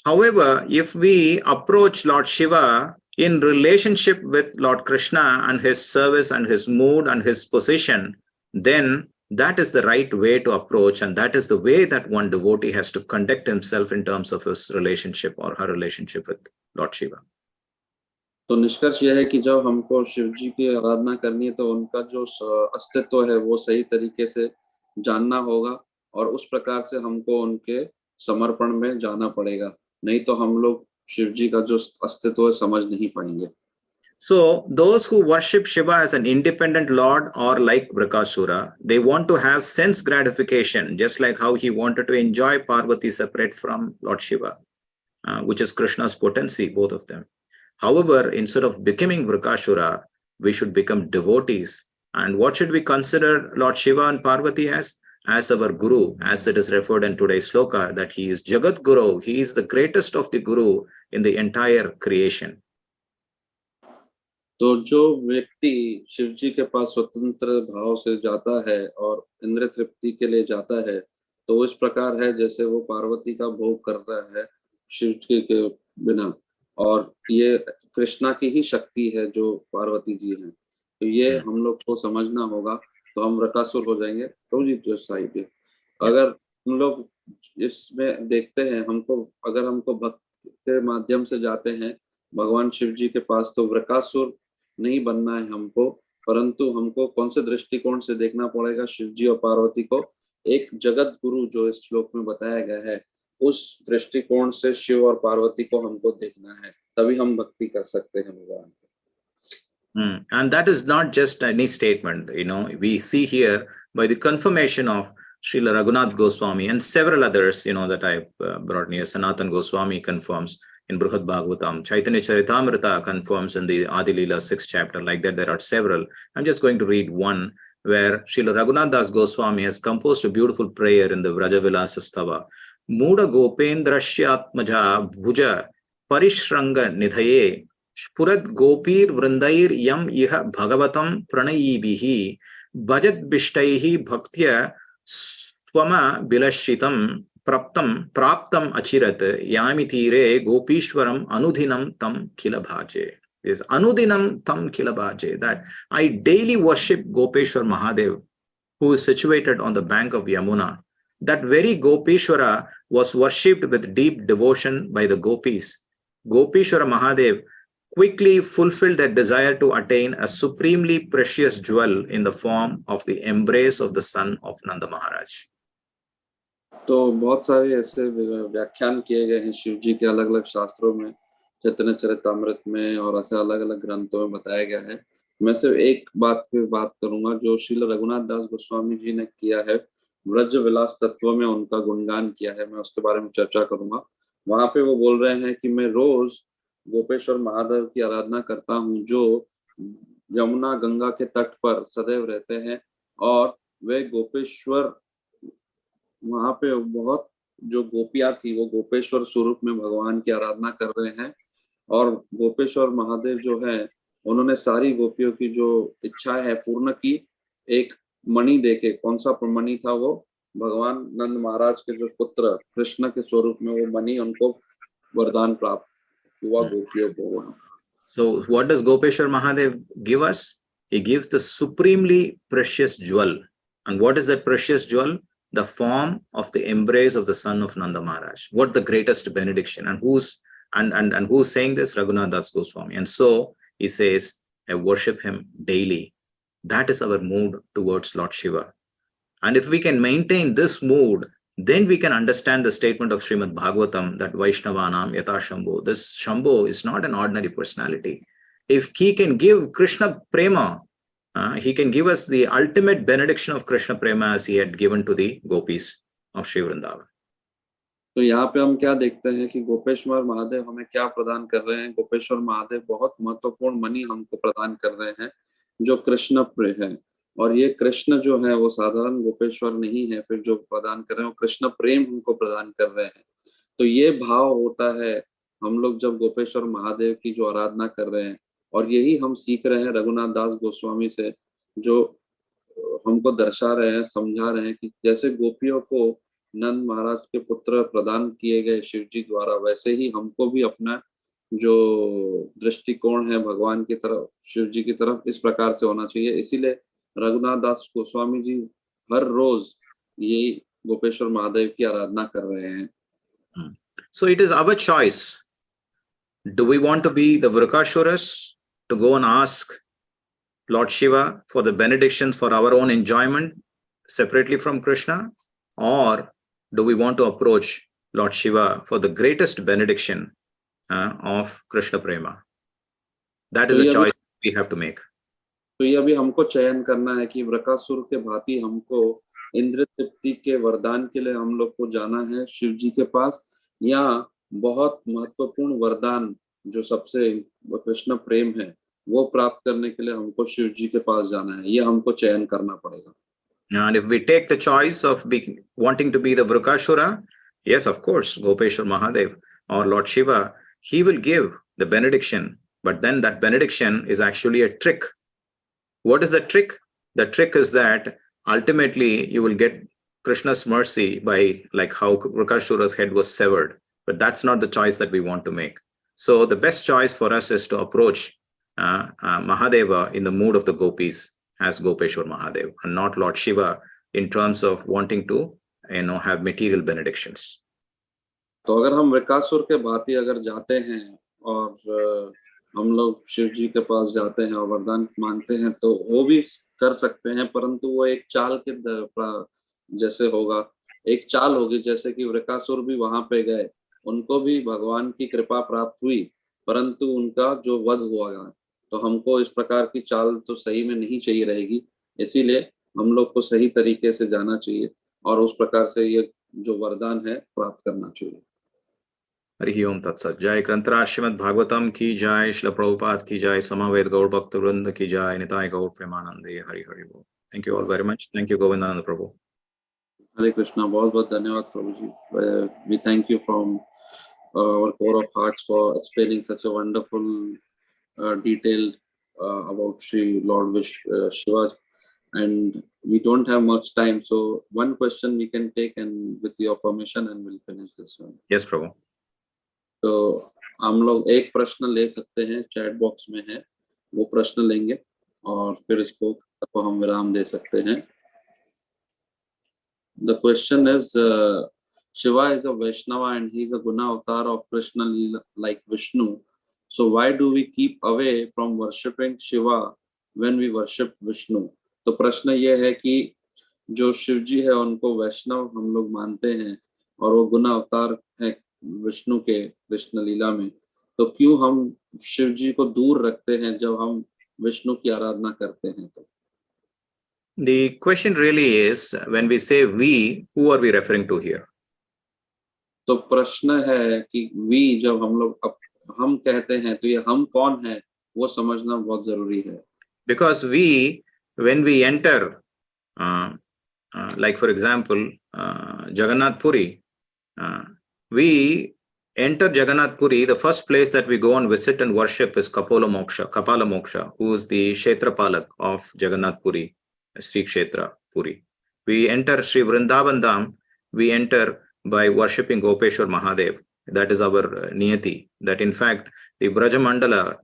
however, if we approach Lord Shiva in relationship with Lord Krishna and his service and his mood and his position, then that is the right way to approach, and that is the way that one devotee has to conduct himself in terms of his relationship or her relationship with Lord Shiva. तो निष्कर्ष यह है कि जब हमको शिव जी की आराधना करनी है तो उनका जो अस्तित्व है वो सही तरीके से जानना होगा, और उस प्रकार से हमको उनके समर्पण में जाना पड़ेगा, नहीं तो हम लोग शिव जी का जो अस्तित्व है समझ नहीं पाएंगे। So those who worship Shiva as an independent Lord, or like Vrikasura, they want to have sense gratification, just like how he wanted to enjoy Parvati separate from Lord Shiva, which is Krishna's potency, both of them. However, instead of becoming Vrikasura, we should become devotees. And what should we consider Lord Shiva and Parvati as? As our Guru, as it is referred in today's sloka, that he is Jagat Guru, he is the greatest of the Guru in the entire creation. तो जो व्यक्ति शिव जी के पास स्वतंत्र भाव से जाता है और इंद्रिय तृप्ति के लिए जाता है, तो इस प्रकार है जैसे वो पार्वती का भोग कर रहा है शिव जी के बिना, और ये कृष्णा की ही शक्ति है जो पार्वती जी हैं। तो ये हम लोग को समझना होगा, तो हम रकासुर हो जाएंगे। तो जी जो साहिब, अगर हम लोग इसमें देखते हैं, अगर हमको भक्त के माध्यम से जाते हैं भगवान शिव जी के पास, तो वृकासुर नहीं बनना है हमको, परंतु हमको कौन से दृष्टिकोण से देखना पड़ेगा शिव जी और पार्वती को? एक जगत गुरु जो इस श्लोक में बताया गया है, उस दृष्टिकोण से शिव और पार्वती को हमको देखना है, तभी हम भक्ति कर सकते हैं भगवान को। And that is not just any statement, we see here by the confirmation of Srila Raghunath Goswami and several others, that I brought near. Sanatan Goswami confirms in Brihad Bhagavatam, Chaitanya Charitamrita confirms in the Adi Leela 6th chapter. Like that, there are several. I'm just going to read one where Srila Raghunath Das Goswami has composed a beautiful prayer in the Vrajavilasa Stava. Muda Gopendrashyatmaja Bhuja Parishranga Nidhaye Spurat Gopir Vrindair Yam Iha Bhagavatam Pranayibihi Bhajat Bishtaihi Bhaktya Swama Bilashitam Praptam Achirat Yami Tire Gopishwaram Anudhinam Tam Kilabhaje. This Anudhinam Tam Kilabhaje, that I daily worship Gopeshwar Mahadev, who is situated on the bank of Yamuna. That very Gopeshwara was worshipped with deep devotion by the gopis. Gopeshwara Mahadev quickly fulfilled their desire to attain a supremely precious jewel in the form of the embrace of the son of Nanda Maharaj. तो बहुत सारे ऐसे व्याख्यान किए गए हैं शिव जी के अलग अलग शास्त्रों में, चैतन्य चरितामृत में और ऐसे अलग अलग ग्रंथों में बताया गया है। मैं सिर्फ एक बात पे बात करूंगा जो श्रील रघुनाथ दास गोस्वामी जी ने किया है, व्रज विलास तत्व में उनका गुणगान किया है, मैं उसके बारे में चर्चा करूंगा। वहां पे वो बोल रहे हैं कि मैं रोज गोपेश्वर महादेव की आराधना करता हूँ, जो यमुना गंगा के तट पर सदैव रहते हैं, और वे गोपेश्वर, वहां पे बहुत जो गोपियां थी वो गोपेश्वर स्वरूप में भगवान की आराधना कर रहे हैं, और गोपेश्वर महादेव जो है उन्होंने सारी गोपियों की जो इच्छा है पूर्ण की, एक मणि देके। कौन सा मणि था वो? भगवान नंद महाराज के जो पुत्र कृष्ण के स्वरूप में वो मणि उनको वरदान प्राप्त हुआ गोपियों को। So what does Gopeshwar Mahadev give us? He gives the supremely precious jewel. And what is that precious jewel? The form of the embrace of the son of Nanda Maharaj. What the greatest benediction. And who's saying this? Raghunath Das Goswami. And so he says, I worship him daily. That is our mood towards Lord Shiva. And if we can maintain this mood, then we can understand the statement of Srimad Bhagavatam that Vaishnavanam Yata Shambho. This Shambho is not an ordinary personality. If he can give Krishna Prema, he can give us the ultimate benediction of Krishna Prema as he had given to the gopis of Shri Vrindavan. तो यहाँ पे हम क्या देखते हैं कि गोपेश्वर महादेव हमें क्या प्रदान कर रहे हैं? गोपेश्वर महादेव बहुत महत्वपूर्ण मणि हमको प्रदान कर रहे हैं जो कृष्ण प्रिय है, और ये कृष्ण जो है वो साधारण गोपेश्वर नहीं है, फिर जो प्रदान कर रहे हैं वो कृष्ण प्रेम हमको प्रदान कर रहे हैं। तो ये भाव होता है हम लोग जब गोपेश्वर महादेव की जो आराधना कर रहे हैं, और यही हम सीख रहे हैं रघुनाथ दास गोस्वामी से, जो हमको दर्शा रहे हैं, समझा रहे हैं कि जैसे गोपियों को नंद महाराज के पुत्र प्रदान किए गए शिव जी द्वारा, वैसे ही हमको भी अपना जो दृष्टिकोण है भगवान की तरफ, शिव जी की तरफ, इस प्रकार से होना चाहिए। इसीलिए रघुनाथ दास गोस्वामी जी हर रोज ये गोपेश्वर महादेव की आराधना कर रहे हैं। So it is our choice. Do we want to be the Vrikashuras, to go and ask Lord Shiva for the benedictions for our own enjoyment separately from Krishna, or do we want to approach Lord Shiva for the greatest benediction of Krishna Prema? That is a choice we have to make. तो ये अभी हमको चयन करना है कि वृकासुर के भांति हमको इंद्र तृप्ति के वरदान के लिए हम लोग को जाना है शिव जी के पास, या बहुत महत्वपूर्ण वरदान जो सबसे कृष्ण प्रेम है वो प्राप्त करने के लिए हमको शिव जी के पास जाना है। ये हमको चयन करना पड़ेगा। And if we take the choice of wanting to be the Vrikashura, yes, of course, Gopeshwar Mahadev or Lord Shiva, he will give the benediction, but then that benediction is actually a trick. What is the trick? The trick is that ultimately you will get Krishna's mercy by like how Vrikashura's head was severed, but that's not the choice that we want to make. So the best choice for us is to approach Mahadeva in the mood of the gopis as Gopeshwar Mahadev, and not Lord Shiva in terms of wanting to have material benedictions. तो अगर हम वृकासुर के भांति अगर जाते हैं और हम लोग शिव जी के पास जाते हैं और वरदान मांगते हैं तो वो भी कर सकते हैं, परंतु वो एक चाल के जैसे होगा, एक चाल होगी। जैसे कि वृकासुर भी वहां पे गए, उनको भी भगवान की कृपा प्राप्त हुई, परंतु उनका जो वध हुआ, तो हमको इस प्रकार की चाल तो सही में नहीं चाहिए रहेगी। इसीलिए हम लोग को सही तरीके से जाना चाहिए और उस प्रकार से ये जो वरदान है प्राप्त करना चाहिए। हरि ओम तत्सत। जय ग्रंथराज श्रीमद् भागवतम की जय, श्रील प्रभुपाद की जय, समवेत गौर भक्त वृंद की जय, निताय गौर प्रेमानंदे। हरि हरि बोल। Thank you all very much. Thank you Govindanand Prabhu. Hare Krishna. बहुत बहुत धन्यवाद Prabhu ji. We thank you from our core of hearts for explaining such a wonderful detailed about Sri Lord Shiva, and we don't have much time, so one question we can take, and with your permission, and we'll finish this one. Yes प्रभु। तो हम लोग एक प्रश्न ले सकते हैं, chat box में है, वो प्रश्न लेंगे और फिर इसको हम विराम दे सकते हैं। The question is, Shiva is a Vaishnava and he is a Guna avatar of Krishna like Vishnu. So why do we keep away from worshipping Shiva when we worship Vishnu? तो प्रश्न ये है कि जो शिव जी है उनको वैष्णव हम लोग मानते हैं और वो गुना अवतार है विष्णु के कृष्ण लीला में, तो क्यों हम शिव जी को दूर रखते हैं जब हम विष्णु की आराधना करते हैं? तो The question really is, when we say we, who are we referring to here? तो प्रश्न है कि वी जब हम लोग हम कहते हैं तो ये हम कौन है वो समझना बहुत जरूरी है। Because we, when we enter, like for example, Jagannath Puri, we enter Jagannath Puri, the first place that we go and visit and worship is Kapala Moksha, who is the Kshetrapalak of Jagannath Puri, Sri Kshetra Puri. We enter Sri Vrindavan Dham, we enter by worshipping Gopeshwar Mahadev. That is our niyati. That in fact, the Braja Mandala,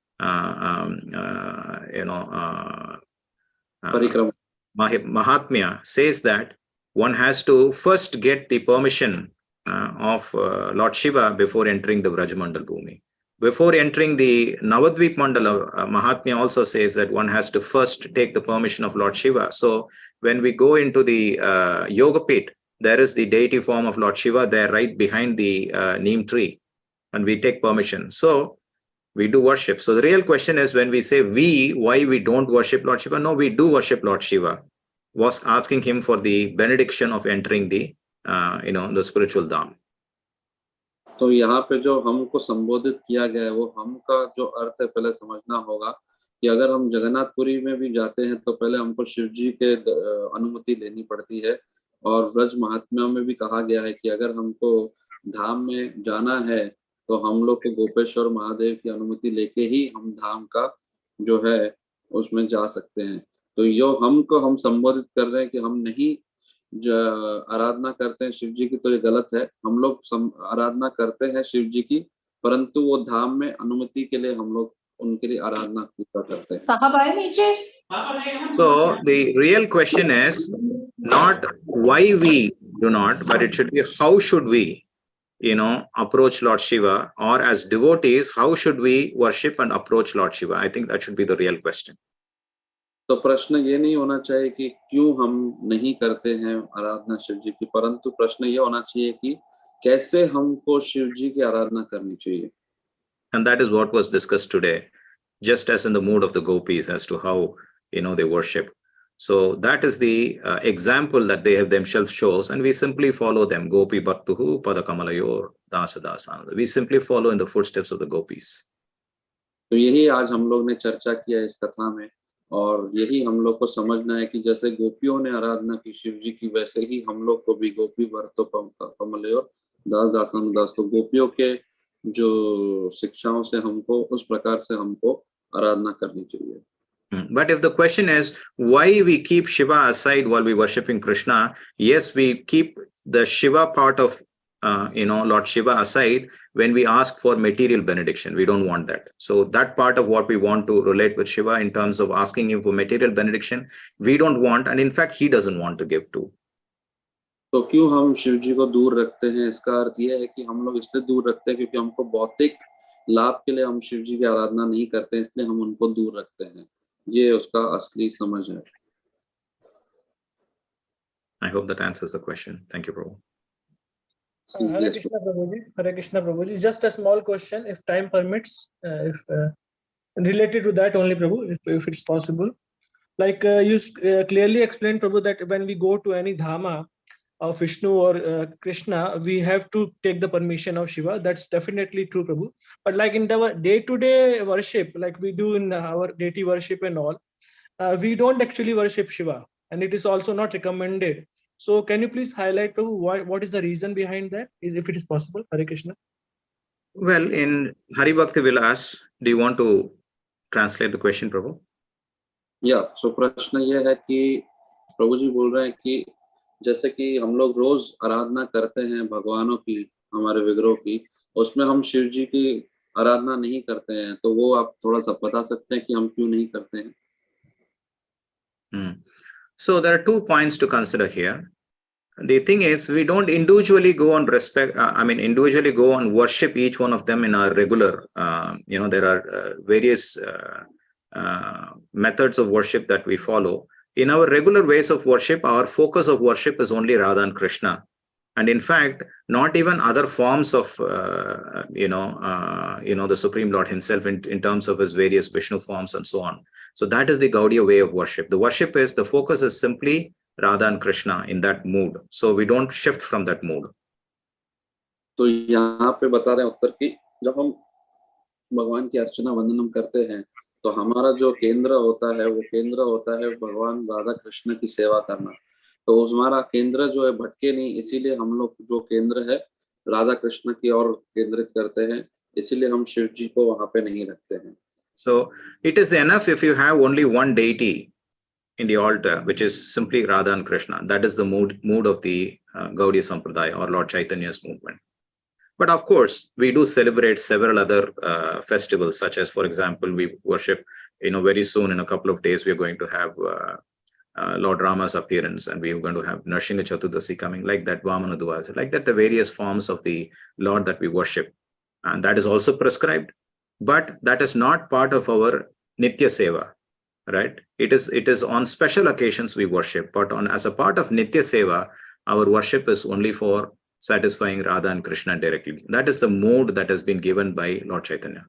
Mahatmya says that one has to first get the permission of Lord Shiva before entering the Vrajamandal Bhumi. Before entering the Navadvip Mandala, Mahatmya also says that one has to first take the permission of Lord Shiva. So when we go into the Yoga Pit, there is the deity form of Lord Shiva there right behind the neem tree, and we take permission. So we do worship. So the real question is, when we say we, why we don't worship Lord Shiva? No, we do worship Lord Shiva. Was asking him for the benediction of entering the the spiritual dham. तो यहाँ पे जो हमको संबोधित किया गया है वो हम का जो अर्थ है पहले समझना होगा कि अगर हम जगन्नाथपुरी में भी जाते हैं तो पहले हमको शिव जी के अनुमति लेनी पड़ती है, और व्रज महात्म्यों में भी कहा गया है कि अगर हमको धाम में जाना है तो हम लोग को गोपेश्वर महादेव की अनुमति लेके ही हम धाम का जो है उसमें जा सकते हैं। तो यो हम संबोधित कर रहे हैं कि हम नहीं आराधना करते हैं शिव जी की, तो ये गलत है। हम लोग आराधना करते हैं शिव जी की, परंतु वो धाम में अनुमति के लिए हम लोग उनके लिए आराधना पूजा करते हैं। साहब आए नीचे। So the real question is not why we do not, but it should be how should we, approach Lord Shiva, or as devotees, how should we worship and approach Lord Shiva? I think that should be the real question. तो प्रश्न ये नहीं होना चाहिए कि क्यों हम नहीं करते हैं आराधना शिव जी की, परंतु प्रश्न ये होना चाहिए कि कैसे हमको शिव जी की आराधना करनी चाहिए। And that is what was discussed today, just as in the mood of the gopis as to how, they worship. So that is the example that they have themselves shows, and we simply follow them. Gopi bhaktuhu padakamalayor dasa dasananda. We simply follow in the footsteps of the gopis. तो यही आज हम लोग ने चर्चा किया इस कथा में, और यही हम लोग को समझना है कि जैसे गोपियों ने आराधना की शिव जी की, वैसे ही हम लोग को भी गोपी भक्तो कमलयोर दास दासानुदास, तो गोपियों के जो शिक्षाओं से हमको उस प्रकार से हमको आराधना करनी चाहिए। But if the question is why we keep Shiva aside while we worshiping Krishna, yes, we keep the Shiva part of Lord Shiva aside when we ask for material benediction. We don't want that. So that part of what we want to relate with Shiva in terms of asking him for material benediction, we don't want, and in fact he doesn't want to give to. तो क्यों हम शिव जी को दूर रखते हैं? इसका अर्थ यह है कि हम लोग इसलिए दूर रखते हैं क्योंकि हमको भौतिक लाभ के लिए हम शिव जी की आराधना नहीं करते हैं, इसलिए हम उनको दूर रखते हैं। ये उसका असली समझ है। I hope that answers the question. Thank you, Prabhu. Hare Krishna Prabhuji. Hare Krishna Prabhuji. Just a small question, if time permits, related to that only, Prabhu, if it's possible. Like you clearly explained, Prabhu, that when we go to any dhama of Vishnu or Krishna, we have to take the permission of Shiva. That's definitely true, Prabhu. But like in our day-to-day worship, like we do in our deity worship and all, we don't actually worship Shiva, and it is also not recommended. So can you please highlight, Prabhu, what is the reason behind that, if it is possible? Hare Krishna. Well, in Hari Bhakti Vilas, do you want to translate the question, Prabhu? या सो प्रश्न ये है कि प्रभु जी बोल रहे हैं कि जैसे कि हम लोग रोज आराधना करते हैं भगवानों की, हमारे विग्रहों की, उसमें हम शिव जी की आराधना नहीं करते हैं, तो वो आप थोड़ा सा बता सकते हैं कि हम क्यों नहीं करते हैं? So there are 2 points to consider here. The thing is, we don't individually go on individually go and worship each one of them in our regular, there are various methods of worship that we follow. In our regular ways of worship, our focus of worship is only Radha and Krishna. And in fact, not even other forms of, the Supreme Lord himself in terms of his various Vishnu forms and so on. So that is the Gaudiya way of worship. The focus is simply Radha and Krishna in that mood. So we don't shift from that mood. तो यहाँ पे बता रहे हैं उत्तर की, जब हम भगवान की अर्चना वंदनम करते हैं तो हमारा जो केंद्र होता है वो केंद्र होता है भगवान राधा कृष्ण की सेवा करना। तो हमारा केंद्र जो है भटके नहीं, इसीलिए हम लोग जो केंद्र है राधा कृष्ण की ओर केंद्रित करते हैं, इसीलिए हम शिव जी को वहां पे नहीं रखते हैं। So it is enough if you have only one deity in the altar, which is simply Radha and Krishna. That is the mood of the Gaudiya Sampradaya or Lord Chaitanya's movement. But of course, we do celebrate several other festivals, such as, for example, we worship, very soon in a couple of days, we are going to have Lord Rama's appearance, and we are going to have Narsingha Chaturdasi coming, like that, Vamana Dvasa, like that, the various forms of the Lord that we worship. And that is also prescribed, but that is not part of our Nitya Seva, right? It is on special occasions we worship, but as a part of Nitya Seva, our worship is only for satisfying Radha and Krishna directly. That is the mood that has been given by Lord Chaitanya.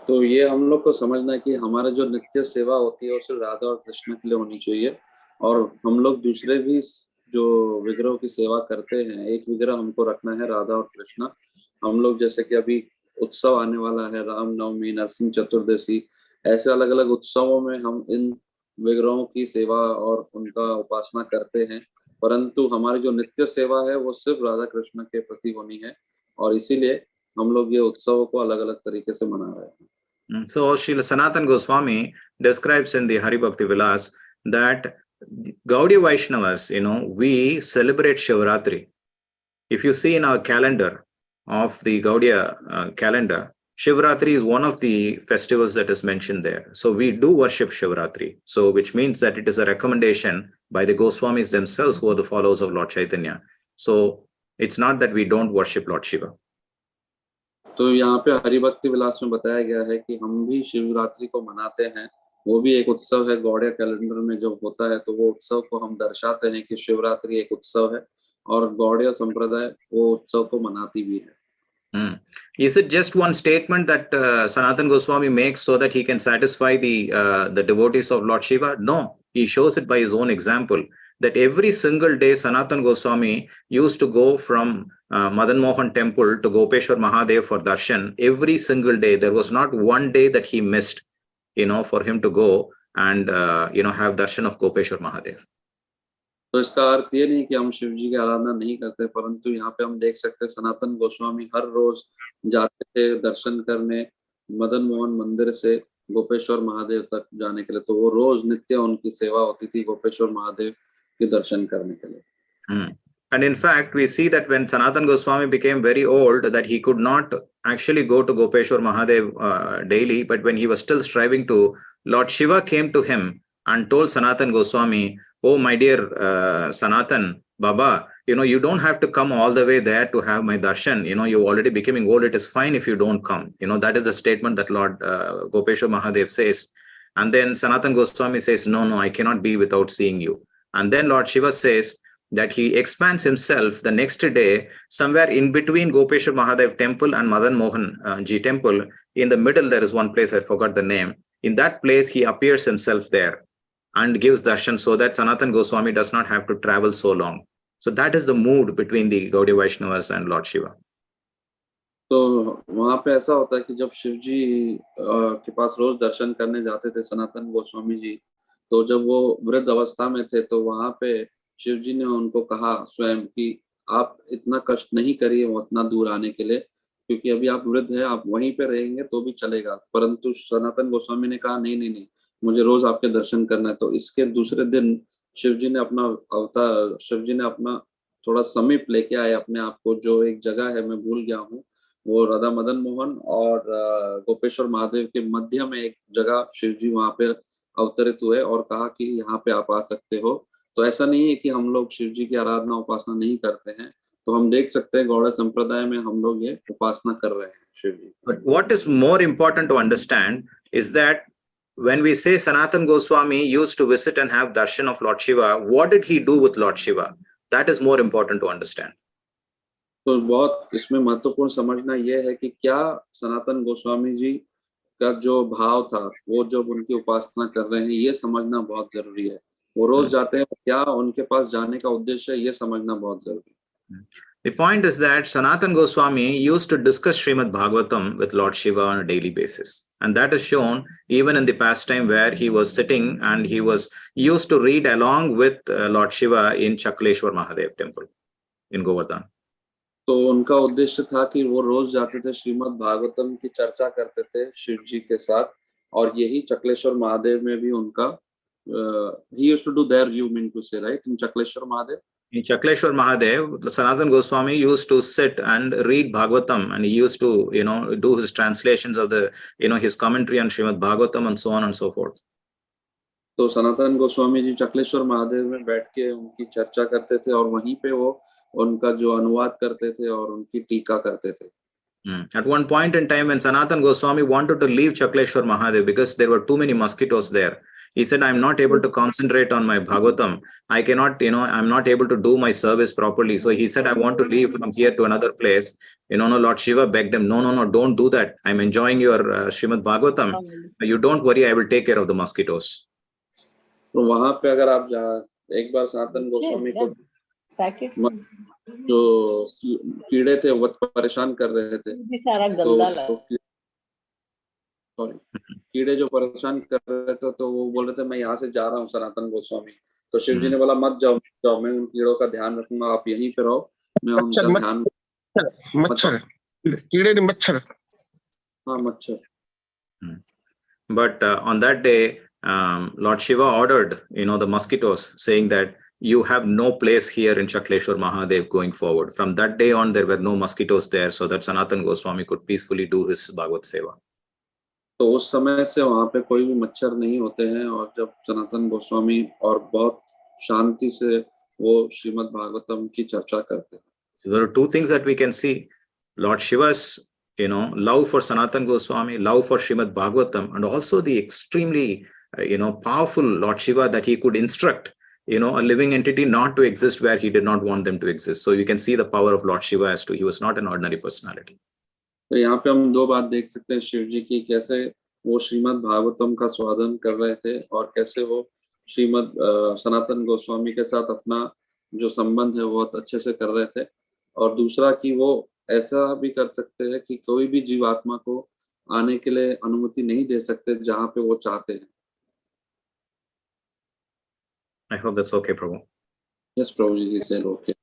तो ये हम लोग को समझना है कि हमारा जो नित्य सेवा होती है वो सिर्फ राधा और कृष्ण के लिए होनी चाहिए, और हम लोग दूसरे भी जो विग्रहों की सेवा करते हैं, एक विग्रह हमको रखना है राधा और कृष्ण। हम लोग जैसे कि अभी उत्सव आने वाला है, रामनवमी, नरसिंह चतुर्दशी, ऐसे अलग अलग उत्सवों में हम इन विग्रहों की सेवा और उनका उपासना करते हैं, परंतु हमारी जो नित्य सेवा है वो सिर्फ राधा कृष्ण के प्रति होनी है, और इसीलिए हम लोग ये उत्सवों को अलग अलग तरीके से मना रहे हैं। So Srila Sanatana Goswami describes in the Hari Bhakti Vilas that Gaudiya Vaishnavas, we celebrate Shivratri. If you see in our calendar of the Gaudiya calendar, Shivratri is one of the festivals that is mentioned there. So we do worship Shivratri. So which means that it is a recommendation by the Goswamis themselves who are the followers of Lord Chaitanya. So it's not that we don't worship Lord Shiva. तो यहाँ पे हरिभक्ति विलास में बताया गया है कि हम भी शिवरात्रि को मनाते हैं। वो भी एक उत्सव है, गौड़िया कैलेंडर में जब होता है तो वो उत्सव को हम दर्शाते हैं कि शिवरात्रि एक उत्सव है और गौड़िया संप्रदाय वो उत्सव को मनाती भी है। Is it just one statement that Sanatana Goswami makes so that he can satisfy the devotees of Lord Shiva? No, he shows it by his own example. That every single day Sanatana Goswami used to go from Madan Mohan temple to Gopeshwar Mahadev for darshan. Every single day, there was not one day that he missed, for him to go and have darshan of Gopeshwar Mahadev. तो इसका अर्थ ये नहीं कि हम शिव जी की आराधना नहीं करते, परंतु यहाँ पे हम देख सकते हैं सनातन गोस्वामी हर रोज जाते थे दर्शन करने मदन मोहन मंदिर से गोपेश्वर महादेव तक जाने के लिए। तो वो रोज नित्य उनकी सेवा होती थी गोपेश्वर महादेव के दर्शन करने के लिए। And in fact, we see that when Sanatana Goswami became very old, that he could not actually go to Gopeshwar Mahadev daily, but when he was still striving to, Lord Shiva came to him and told Sanatana Goswami, "Oh, my dear Sanatan, Baba, you don't have to come all the way there to have my darshan. You're already becoming old. It is fine if you don't come." That is the statement that Lord Gopeshwar Mahadev says. And then Sanatana Goswami says, No, I cannot be without seeing you. And then Lord Shiva says that he expands himself the next day somewhere in between Gopeshwar Mahadev temple and Madan Mohan ji temple. In the middle, there is one place, I forgot the name. In that place, he appears himself there and gives darshan so that Sanatana Goswami does not have to travel so long. So that is the mood between the Gaudiya Vaishnavas and Lord Shiva. तो वहाँ पे ऐसा होता है कि जब शिव जी के पास रोज दर्शन करने जाते थे सनातन गोस्वामी जी, तो जब वो वृद्ध अवस्था में थे तो वहाँ पे शिव जी ने उनको कहा स्वयं कि आप इतना कष्ट नहीं करिए उतना दूर आने के लिए, क्योंकि अभी आप वृद्ध हैं, आप वहीं पे रहेंगे तो भी चलेगा। परंतु सनातन गोस्वामी ने कहा नहीं, मुझे रोज आपके दर्शन करना है। तो इसके दूसरे दिन शिव जी ने अपना थोड़ा समीप लेके आए अपने आप को, जो एक जगह है मैं भूल गया हूँ, वो राधा मदन मोहन और गोपेश्वर महादेव के मध्य में एक जगह शिव जी वहाँ पे अवतरित हुए और कहा कि यहाँ पे आप आ सकते हो। तो ऐसा नहीं है कि हम लोग शिव जी की आराधना उपासना नहीं करते हैं। तो हम देख सकते हैं गौड़ संप्रदाय में हम लोग ये उपासना कर रहे हैं शिव जी। But what is more important to understand is that when we say Sanatana Goswami used to visit and have darshan of Lord Shiva, what did he do with Lord Shiva? That is more important to understand. तो बहुत इसमें महत्वपूर्ण समझना यह है कि क्या सनातन गोस्वामी जी का जो भाव था, वो जब उनकी उपासना कर रहे हैं, ये समझना बहुत जरूरी है। वो रोज जाते हैं, क्या उनके पास जाने का उद्देश्य है, ये समझना बहुत जरूरी है। The point is that Sanatana Goswami used to discuss Srimad Bhagavatam with Lord Shiva on a daily basis. And that is shown even in the past time where he was sitting and he used to read along with Lord Shiva in Chakleshwar Mahadev temple in Govardhan. तो उनका उद्देश्य था कि वो रोज जाते थे, श्रीमद् भागवतम की चर्चा करते थे शिव जी के साथ, और यही चकलेश्वर महादेव में भी उनका he used to do there, you mean to say, right, in Chakleshwar Mahadev? In Chakleshwar Mahadev, Sanatana Goswami used to sit and read Bhagavatam, and he used to, do his translations of the, his commentary on Srimad Bhagavatam and so on and so forth. तो सनातन गोस्वामी जी चकलेश्वर महादेव में बैठ के उनकी चर्चा करते थे और वहीं पे वो उनका जो अनुवाद करते थे और उनकी टीका करते थे। At one point in time when Sanatana Goswami wanted to leave Chakleshwar Mahadev because there were too many mosquitoes there, he said, I'm not able to concentrate on my Bhagavatam. I cannot, I'm not able to do my service properly. So he said, I want to leave from here to another place. Lord Shiva begged him, no, don't do that. I'm enjoying your Srimad Bhagavatam. You don't worry, I will take care of the mosquitoes. तो वहां पे अगर आप एक बार सनातन गोस्वामी को जो कीड़े थे वो परेशान कर रहे थे, सॉरी कीड़े जो परेशान कर रहे थे, तो वो बोल रहे थे मैं यहाँ से जा रहा हूँ सनातन गोस्वामी। तो शिव जी ने बोला मत जाओ, मैं उन कीड़ों का ध्यान रखूंगा, आप यहीं पे रहो, मैं उनका ध्यान। मच्छर कीड़े ने मच्छर, हाँ मच्छर। But on that day, Lord Shiva ordered, the mosquitoes, saying that you have no place here in Shakleshwar Mahadev going forward. From that day on, there were no mosquitoes there, so that Sanatan Goswami could peacefully do his Bhagavat Seva. तो उस समय से वहाँ पे कोई भी मच्छर नहीं होते हैं, और जब सनातन गोस्वामी और बहुत शांति से वो श्रीमद् भागवतम की चर्चा करते हैं. So there are two things that we can see: Lord Shiva's, love for Sanatan Goswami, love for Srimad Bhagavatam, and also the extremely, powerful Lord Shiva that he could instruct, a living entity not to exist where he did not want them to exist. So you can see the power of Lord Shiva as to he was not an ordinary personality. तो यहाँ पे हम दो बात देख सकते हैं शिव जी की, कैसे वो श्रीमद् भागवतम का स्वादन कर रहे थे और कैसे वो श्रीमद् सनातन गोस्वामी के साथ अपना जो संबंध है वो बहुत अच्छे से कर रहे थे. और दूसरा कि वो ऐसा भी कर सकते हैं कि कोई भी जीवात्मा को आने के लिए अनुमति नहीं दे सकते जहाँ पे वो चाहते हैं. I hope that's okay, Prabhu. Yes, Prabhuji, he said okay.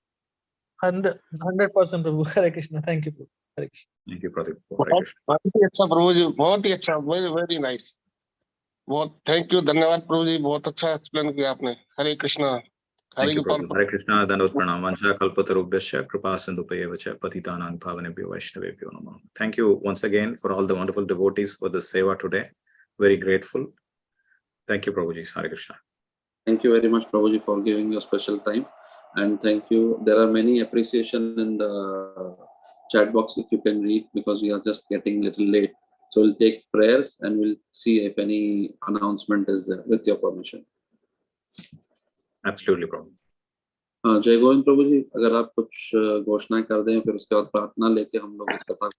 100% Prabhu. Hare Krishna. Thank you, Prabhu. Hare Krishna. Thank you, Pradeep. बहुत ही अच्छा प्रभु जी, बहुत ही अच्छा, वेरी वेरी नाइस. बहुत थैंक यू, धन्यवाद प्रभु जी, बहुत अच्छा एक्सप्लेन किया आपने. हरे Krishna. Thank you, Prabhu. Hare Krishna, Dandavat Pranam, Vancha Kalpatarubhyascha, Kripa Sindhupayeva Patitanang Bhavanebhyo Vaishnavebhyo Namah. Thank you once again for all the wonderful devotees for the seva today. Very grateful. Thank you, Prabhuji. Hare Krishna. Thank you very much, Prabhuji, for giving your special time. And thank you. There are many appreciation in the chat box if you can read, because we are just getting a little late. So we'll take prayers and we'll see if any announcement is there, with your permission. Absolutely, Prabhu. जय गोविंद प्रभु जी, अगर आप कुछ घोषणाएं कर दें फिर उसके बाद प्रार्थना लेके हम लोग इस कथा.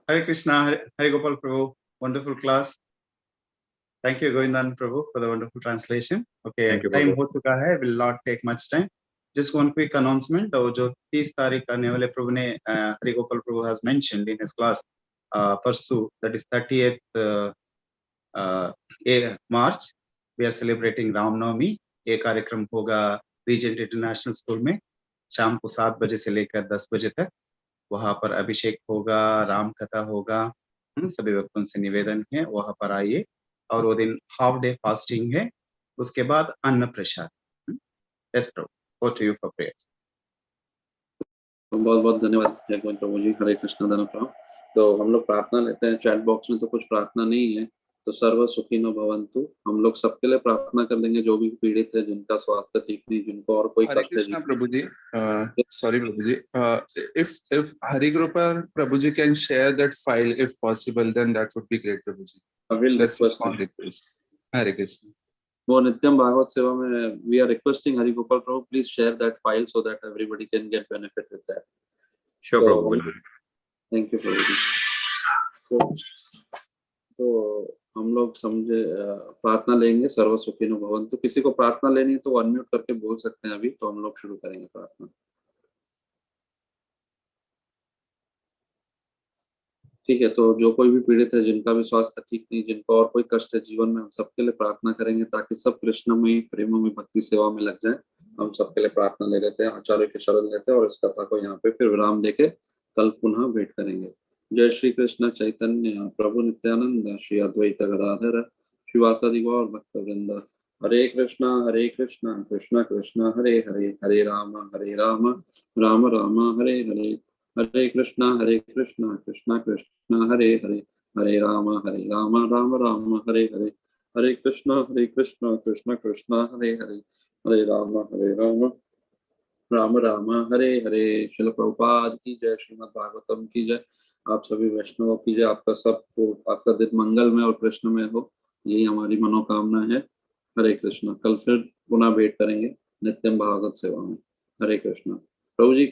Hare Krishna, Hare Gopal Prabhu, wonderful class. Thank you, Govindan Prabhu, for the wonderful translation. Okay, Thank you, time Prabhu. हो चुका है, will not take much time. Just one quick announcement. और जो 30 तारीख आने वाले प्रभु ने Hare Gopal Prabhu has mentioned in his class, परसों, that is 30th March, we are celebrating Ram Navami. ये कार्यक्रम होगा रीजेंट इंटरनेशनल स्कूल में शाम को 7 बजे से लेकर 10 बजे तक. वहां पर अभिषेक होगा, राम कथा होगा. सभी भक्तों से निवेदन है वहां पर आइए. और वो दिन हाफ डे फास्टिंग है, उसके बाद अन्न प्रसाद. Yes Prabhu, over to you for prayers. बहुत बहुत धन्यवाद जय गोविंद प्रभु जी. हरे कृष्ण धन्यवाद. तो हम लोग प्रार्थना लेते हैं. चैट बॉक्स में तो कुछ प्रार्थना नहीं है, तो सर्व सुखिनो भवन्तु. हम लोग सबके लिए प्रार्थना कर लेंगे जो भी पीड़ित है, जिनका स्वास्थ्य ठीक नहीं, जिनको और कोई हरे कृष्णा प्रभु जी. Sorry Prabhu ji, if Hari Gopal Prabhu ji can share that file if possible, then that would be great Prabhu ji. That's a small request. Hare Krishna. वो नित्यम भागवत सेवा में we are requesting Hari Gopal Prabhu, please share that file so that everybody can get benefit with that. Sure, Prabhu. Thank you Prabhu. तो हम लोग समझे प्रार्थना लेंगे. सर्व सुखिनो भवन्तु. किसी को प्रार्थना लेनी है तो अनम्यूट करके बोल सकते हैं अभी, तो हम लोग शुरू करेंगे प्रार्थना. ठीक है, तो जो कोई भी पीड़ित है, जिनका भी स्वास्थ्य ठीक नहीं, जिनको और कोई कष्ट है जीवन में, हम सबके लिए प्रार्थना करेंगे ताकि सब कृष्णमयी प्रेम में भक्ति सेवा में लग जाए. हम सबके लिए प्रार्थना ले लेते हैं, आचार्य के शरण लेते हैं और इस कथा को यहाँ पे फिर विराम देके कल पुनः भेंट करेंगे. जय श्री कृष्ण चैतन्य प्रभु नित्यानंद श्री अद्वैत गदाधर श्रीवासादि गौर भक्त वृंद. हरे कृष्णा कृष्ण कृष्ण हरे हरे, हरे राम राम राम हरे हरे, हरे कृष्णा कृष्ण कृष्ण हरे हरे, हरे राम राम राम हरे हरे, हरे कृष्णा कृष्ण कृष्ण हरे हरे, हरे राम राम राम हरे हरे. श्रील प्रभुपाद की जय. श्रीमद् भागवतम की जय. आप सभी वैष्णवों की जय. आपका सबको आपका दिन मंगलमय और कृष्णमय हो, यही हमारी मनोकामना है. हरे कृष्णा. कल फिर पुनः भेंट करेंगे नित्यम भागवत सेवा में. हरे कृष्णा. प्रभु जी